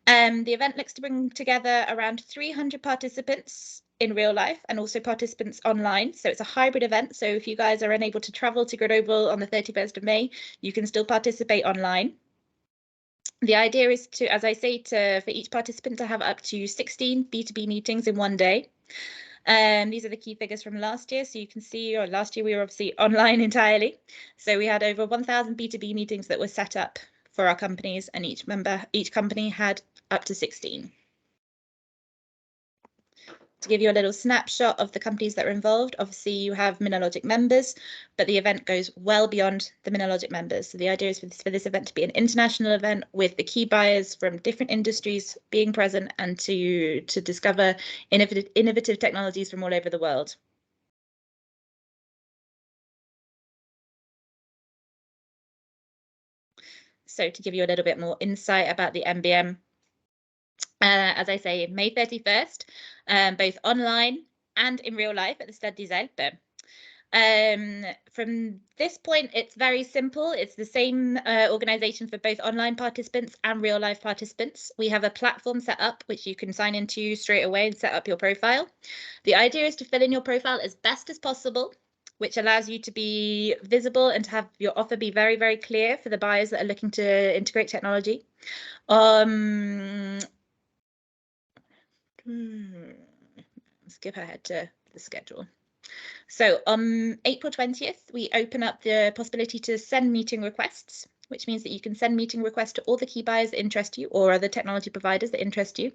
The event looks to bring together around 300 participants in real life and also participants online. So it's a hybrid event. So if you guys are unable to travel to Grenoble on the 31st of May, you can still participate online. The idea is to, as I say, for each participant to have up to 16 B2B meetings in one day. These are the key figures from last year. So you can see, or last year we were obviously online entirely. So we had over 1,000 B2B meetings that were set up for our companies, and each company had up to 16. To give you a little snapshot of the companies that are involved, obviously you have Minalogic members, but the event goes well beyond the Minalogic members. So the idea is for this event to be an international event with the key buyers from different industries being present and to discover innovative technologies from all over the world. So to give you a little bit more insight about the MBM, as I say, May 31st, both online and in real life at the Stade des Alpes. From this point, it's very simple. It's the same organization for both online participants and real life participants. We have a platform set up which you can sign into straight away and set up your profile. The idea is to fill in your profile as best as possible, which allows you to be visible and to have your offer be very, very clear for the buyers that are looking to integrate technology. Skip ahead to the schedule. So on April 20th, we open up the possibility to send meeting requests, which means that you can send meeting requests to all the key buyers that interest you or other technology providers that interest you.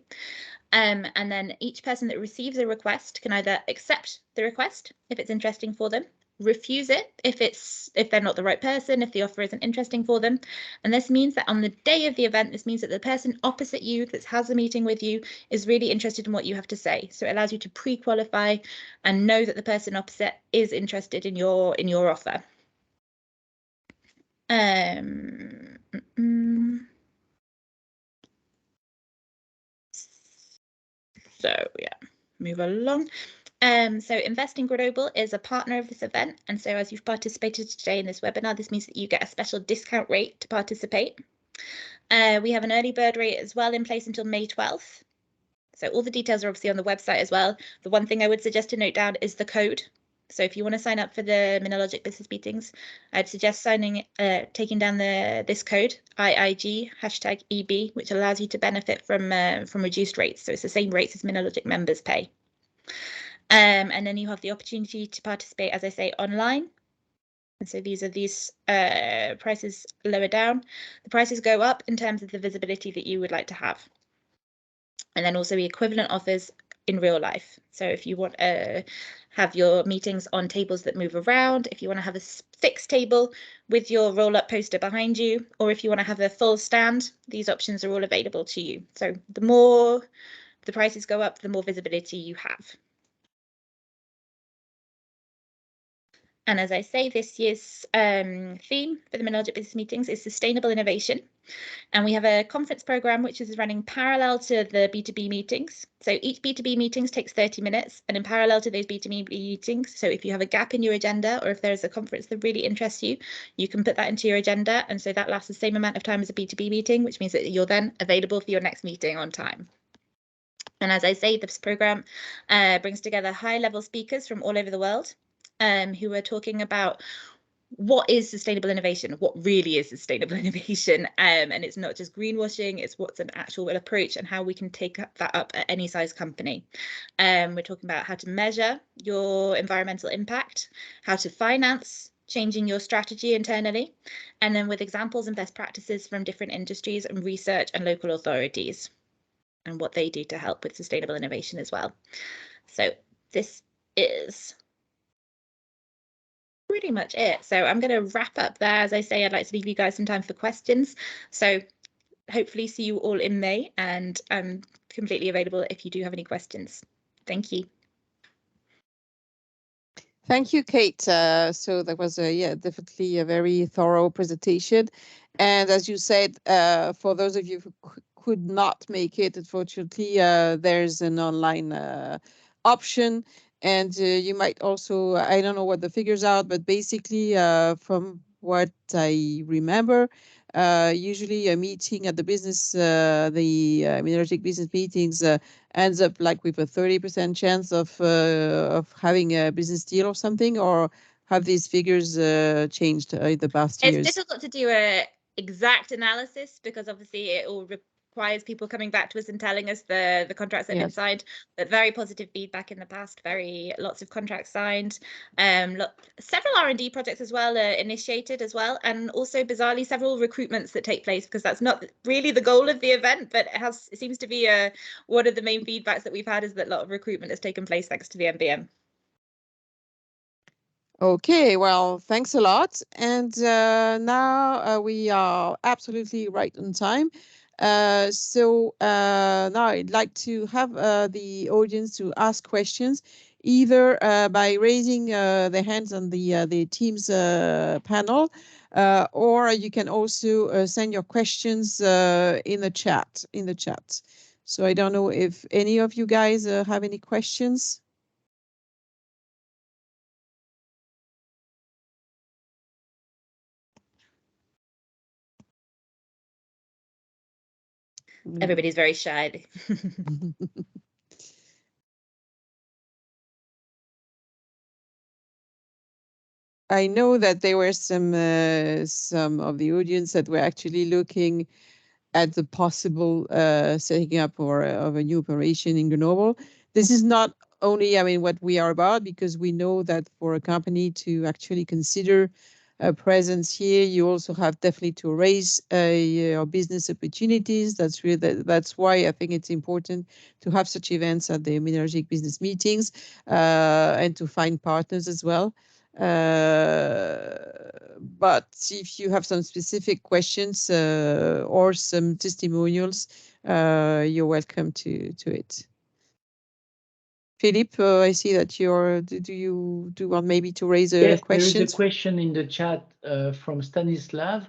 And then each person that receives a request can either accept the request if it's interesting for them, refuse it if they're not the right person, if the offer isn't interesting for them. And this means that on the day of the event, this means that the person opposite you that has a meeting with you is really interested in what you have to say. So it allows you to pre-qualify and know that the person opposite is interested in your offer. So yeah, move along. So Invest in Grenoble is a partner of this event. And so as you've participated today in this webinar, this means that you get a special discount rate to participate. We have an early bird rate as well in place until May 12th. So all the details are obviously on the website as well. The one thing I would suggest to note down is the code. So if you want to sign up for the Minalogic Business Meetings, I'd suggest taking down this code, IIG #EB, which allows you to benefit from reduced rates. So it's the same rates as Minalogic members pay. And then you have the opportunity to participate, as I say, online. And so these prices lower down. The prices go up in terms of the visibility that you would like to have. And then also the equivalent offers in real life. So if you want to have your meetings on tables that move around, if you want to have a fixed table with your roll-up poster behind you, or if you want to have a full stand, these options are all available to you. So the more the prices go up, the more visibility you have. And as I say, this year's theme for the Minalogic Business Meetings is sustainable innovation. And we have a conference program which is running parallel to the B2B meetings. So each B2B meetings takes 30 minutes, and in parallel to those B2B meetings, so if you have a gap in your agenda or if there's a conference that really interests you, you can put that into your agenda. And so that lasts the same amount of time as a B2B meeting, which means that you're then available for your next meeting on time. And as I say, this program brings together high-level speakers from all over the world who are talking about what is sustainable innovation, what really is sustainable innovation. And it's not just greenwashing, it's what's an actual approach and how we can take that up at any size company. We're talking about how to measure your environmental impact, how to finance changing your strategy internally, and then with examples and best practices from different industries and research and local authorities, and what they do to help with sustainable innovation as well. So this is pretty much it. So I'm going to wrap up there. As I say, I'd like to leave you guys some time for questions. So hopefully see you all in May, and I'm completely available if you do have any questions. Thank you. Thank you, Kate. So that was definitely a very thorough presentation. And as you said, for those of you who could not make it, unfortunately, there's an online option. And you might also, I don't know what the figures are, but basically from what I remember, usually a meeting at the business, the Minalogic Business Meetings ends up like with a 30% chance of having a business deal or something, or have these figures changed in the past years? It's difficult to do a exact analysis because obviously it all requires people coming back to us and telling us the contracts that have been signed, but very positive feedback in the past, lots of contracts signed, several R&D projects as well initiated as well, and also bizarrely several recruitments that take place, because that's not really the goal of the event, but it seems to be one of the main feedbacks that we've had is that a lot of recruitment has taken place thanks to the MBM. Okay, well, thanks a lot. And now we are absolutely right on time. So now I'd like to have the audience to ask questions, either by raising their hands on the Teams panel, or you can also send your questions in the chat. So I don't know if any of you guys have any questions. Everybody's very shy. I know that there were some of the audience that were actually looking at the possible setting up of a new operation in Grenoble. This is not only, I mean, what we are about, because we know that for a company to actually consider a presence here, you also have definitely to raise your business opportunities. That's why I think it's important to have such events at the Minalogic Business Meetings and to find partners as well. But if you have some specific questions or some testimonials, you're welcome to it. Philippe, I see that do you want maybe to raise a question? There is a question in the chat from Stanislav.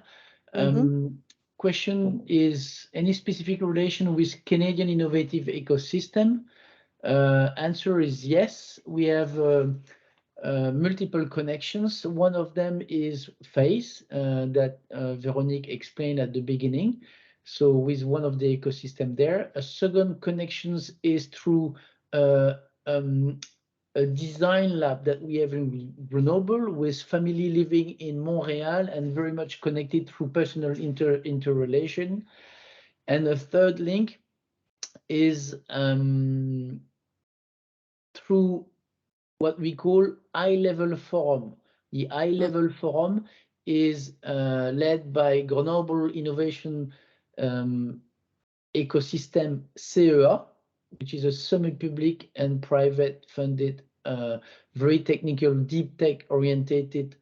Question is, any specific relation with Canadian innovative ecosystem? Answer is yes. We have multiple connections. One of them is Faise that Véronique explained at the beginning. So with one of the ecosystem there. A second connections is through a design lab that we have in Grenoble with family living in Montreal and very much connected through personal interrelation. And a third link is through what we call high-level forum. The high-level forum is led by Grenoble Innovation Ecosystem CEA, which is a semi-public and private funded, very technical, deep tech orientated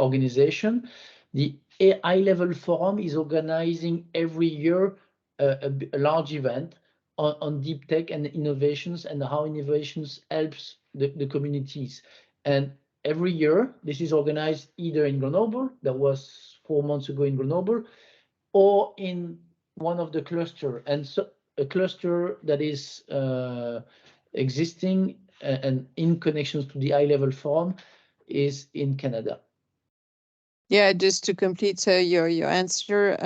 organization. The high-level forum is organizing every year a large event on deep tech and innovations and how innovations helps the communities. And every year. This is organized either in Grenoble, that was 4 months ago in Grenoble, or in one of the cluster. And so a cluster that is existing and in connections to the high-level forum is in Canada. Yeah, just to complete your answer,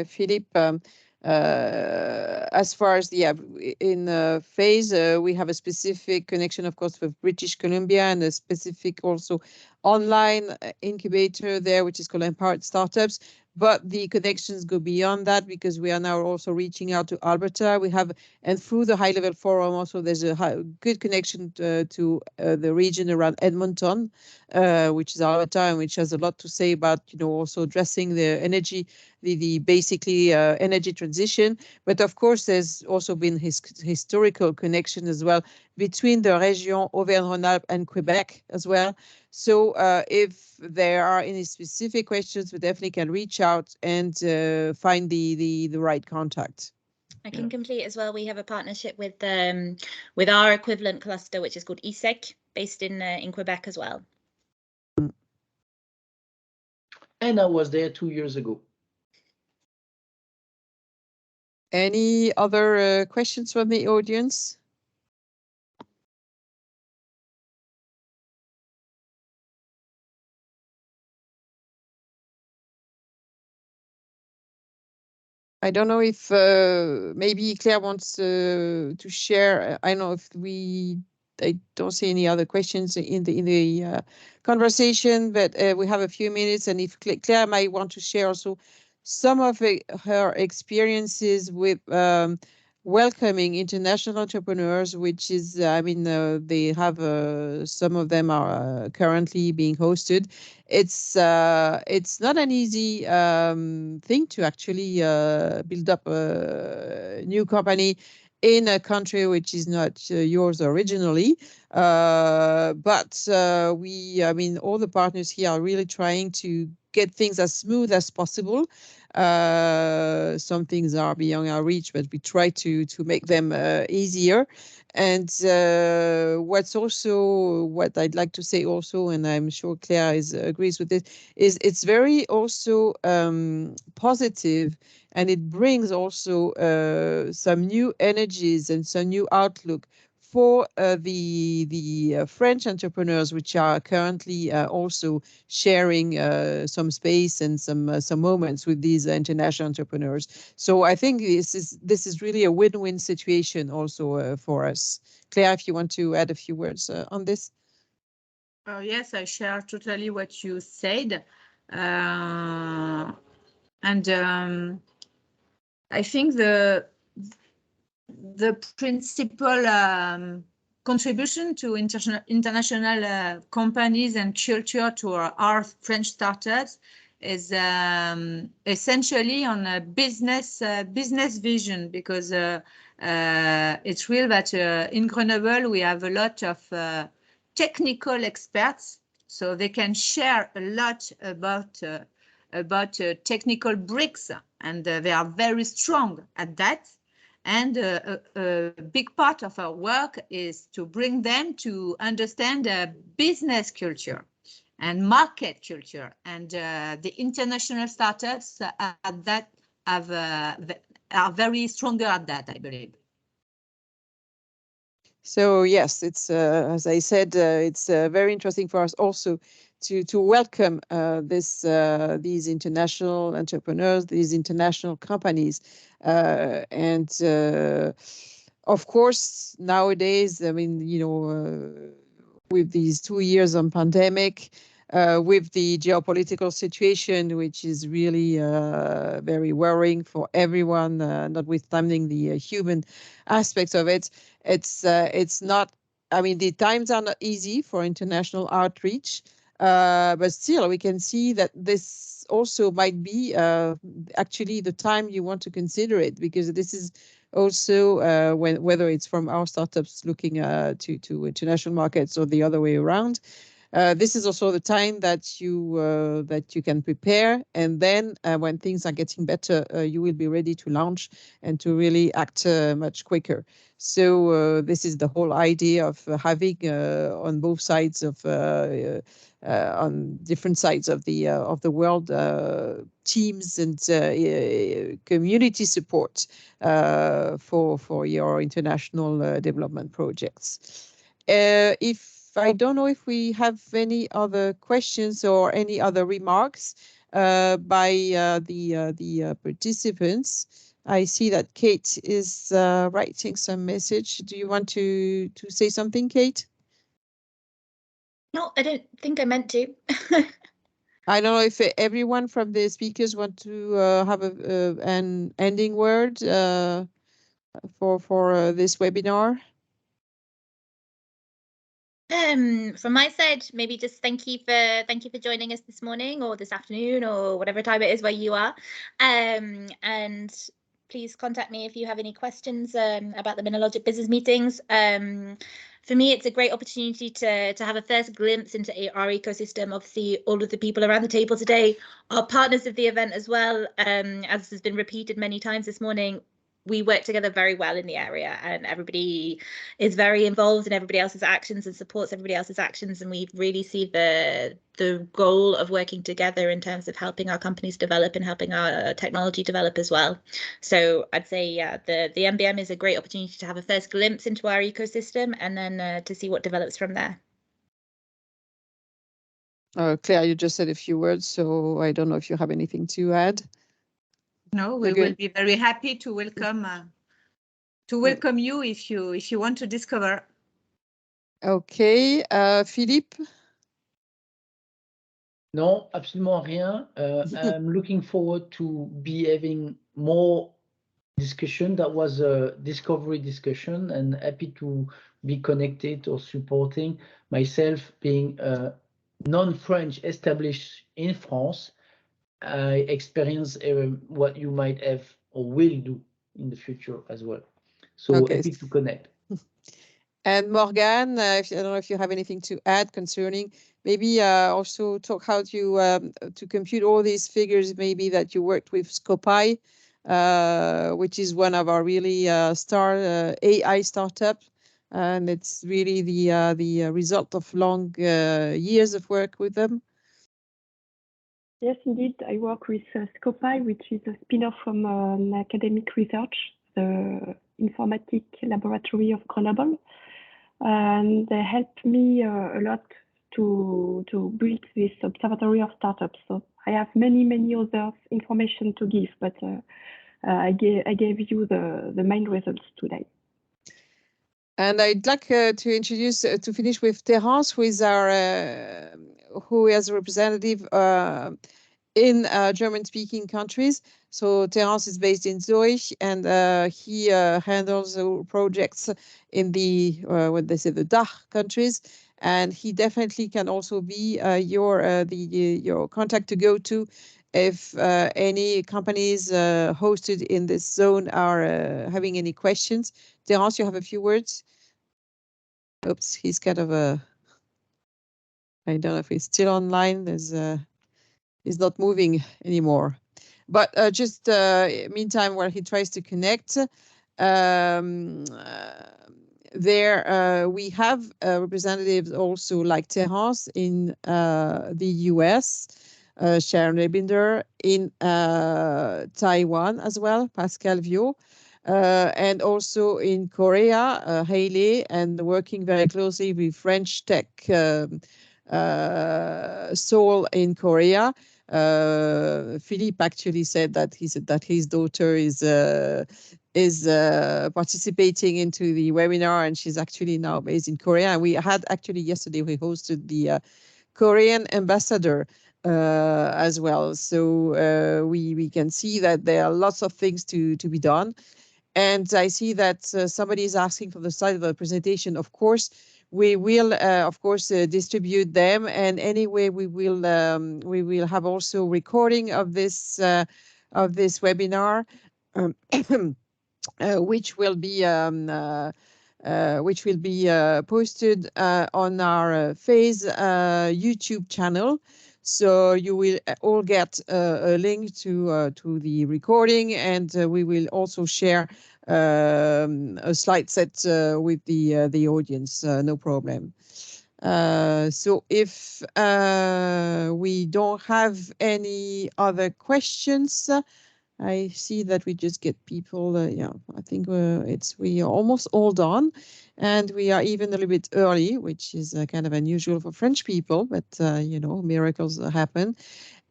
Philippe, as far as in Faise, we have a specific connection, of course, with British Columbia, and a specific also online incubator there, which is called Empowered Startups. But the connections go beyond that, because we are now also reaching out to Alberta. We have, and through the high-level forum also, there's a good connection to the region around Edmonton, which is Alberta, and which has a lot to say about, also addressing the energy, the basically energy transition. But of course, there's also been historical connection as well between the Région Auvergne-Rhône-Alpes and Quebec as well. So if there are any specific questions, we definitely can reach out and find the right contact. I can complete as well. We have a partnership with our equivalent cluster, which is called ISEC, based in Quebec as well. And I was there 2 years ago. Any other questions from the audience? I don't know if maybe Claire wants to share. I don't know if I don't see any other questions in the conversation, but we have a few minutes, and if Claire might want to share also some of her experiences with welcoming international entrepreneurs, which is, they have some of them are currently being hosted. It's not an easy thing to actually build up a new company in a country which is not yours originally. But all the partners here are really trying to get things as smooth as possible. Some things are beyond our reach, but we try to make them easier. And what I'd like to say also, and I'm sure Claire agrees with this, is it's very also positive, and it brings also some new energies and some new outlook for the French entrepreneurs, which are currently also sharing some space and some moments with these international entrepreneurs. So I think this is really a win-win situation also for us. Claire, if you want to add a few words on this. Yes, I share totally what you said. I think the principal contribution to international companies and culture to our French startups is essentially on a business vision, because it's real that in Grenoble we have a lot of technical experts, so they can share a lot about technical bricks, and they are very strong at that. And a big part of our work is to bring them to understand business culture and market culture. And the international startups at that are very stronger at that, I believe. So yes, it's as I said, it's very interesting for us also to welcome these international entrepreneurs, these international companies, and of course nowadays, with these 2 years on pandemic, with the geopolitical situation, which is really very worrying for everyone, notwithstanding the human aspects of it. It's not. The times are not easy for international outreach. But still, we can see that this also might be actually the time you want to consider it, because this is also whether it's from our startups looking to international markets or the other way around. This is also the time that you can prepare, and then when things are getting better, you will be ready to launch and to really act much quicker. So this is the whole idea of having on both sides of on different sides of the world teams and community support for your international development projects. If I don't know if we have any other questions or any other remarks by the participants. I see that Kate is writing some message. Do you want to say something, Kate? No, I don't think I meant to. I don't know if everyone from the speakers want to have an ending word for this webinar. From my side, maybe just thank you for joining us this morning or this afternoon or whatever time it is where you are. And please contact me if you have any questions about the Minalogic Business Meetings. For me, it's a great opportunity to have a first glimpse into our ecosystem. Obviously, all of the people around the table today are partners of the event as well. As has been repeated many times this morning, we work together very well in the area, and everybody is very involved in everybody else's actions and supports everybody else's actions. And we really see the goal of working together in terms of helping our companies develop and helping our technology develop as well. So I'd say, yeah, the MBM is a great opportunity to have a first glimpse into our ecosystem and then to see what develops from there. Claire, you just said a few words, so I don't know if you have anything to add. No, we will be very happy to welcome you if you want to discover. Okay, Philippe. Non, absolument rien. I'm looking forward to be having more discussion. That was a discovery discussion, and happy to be connected or supporting myself being non-French established in France. I experience what you might have or will do in the future as well. So Okay. happy to connect. And Morgane, I don't know if you have anything to add concerning, maybe also talk how to compute all these figures, maybe that you worked with Scopai, which is one of our really star AI startup. And it's really the result of long years of work with them. Yes, indeed. I work with Scopai, which is a spin-off from an academic research, the Informatic Laboratory of Grenoble. And they helped me a lot to build this observatory of startups. So I have many other information to give, but I gave you the main results today. And I'd like to introduce, to finish with Terence, who is who is a representative in German-speaking countries. So Terence is based in Zurich, and he handles projects in the what they say, the DACH countries. And he definitely can also be your contact to go to if any companies hosted in this zone are having any questions. Terence, you have a few words? Oops, he's kind of I don't know if he's still online. He's not moving anymore. But just meantime, while he tries to connect, there we have representatives also like Terence in the US, Sharon Rebinder in Taiwan as well, Pascal Viau, and also in Korea, Hailey, and working very closely with French tech Seoul in Korea. Philippe actually said that his daughter is participating into the webinar, and she's actually now based in Korea. And we had actually yesterday we hosted the Korean ambassador as well. So we can see that there are lots of things to be done. And I see that somebody is asking for the slide of the presentation. Of course, we will, of course, distribute them. And anyway, we will have also recording of this webinar, which will be which will be posted on our Faise YouTube channel. So you will all get a link to the recording, and we will also share a slide set with the audience. No problem. So if we don't have any other questions, I see that we just get people. Yeah, I think we are almost all done, and we are even a little bit early, which is kind of unusual for French people, but you know, miracles happen.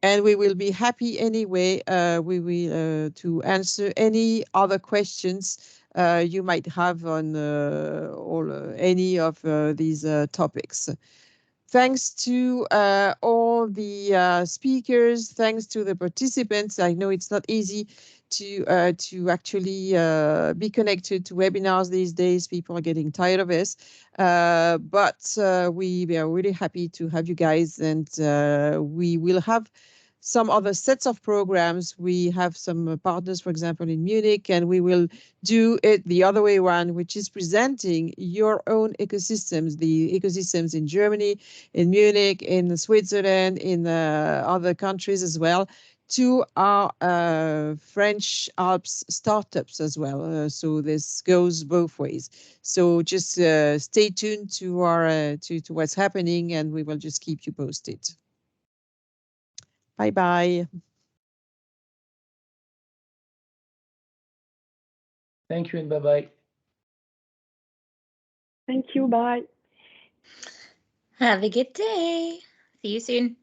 And we will be happy anyway. We will to answer any other questions you might have on any of these topics. Thanks to all the speakers, thanks to the participants. I know it's not easy to actually be connected to webinars these days. People are getting tired of this, but we are really happy to have you guys, and we will have some other sets of programs. We have some partners, for example, in Munich, and we will do it the other way around, which is presenting your own ecosystems, the ecosystems in Germany, in Munich, in Switzerland, in other countries as well, to our French Alps startups as well. So this goes both ways. So just stay tuned to our to what's happening, and we will just keep you posted. Bye-bye. Thank you and bye-bye. Thank you. Bye. Have a good day. See you soon.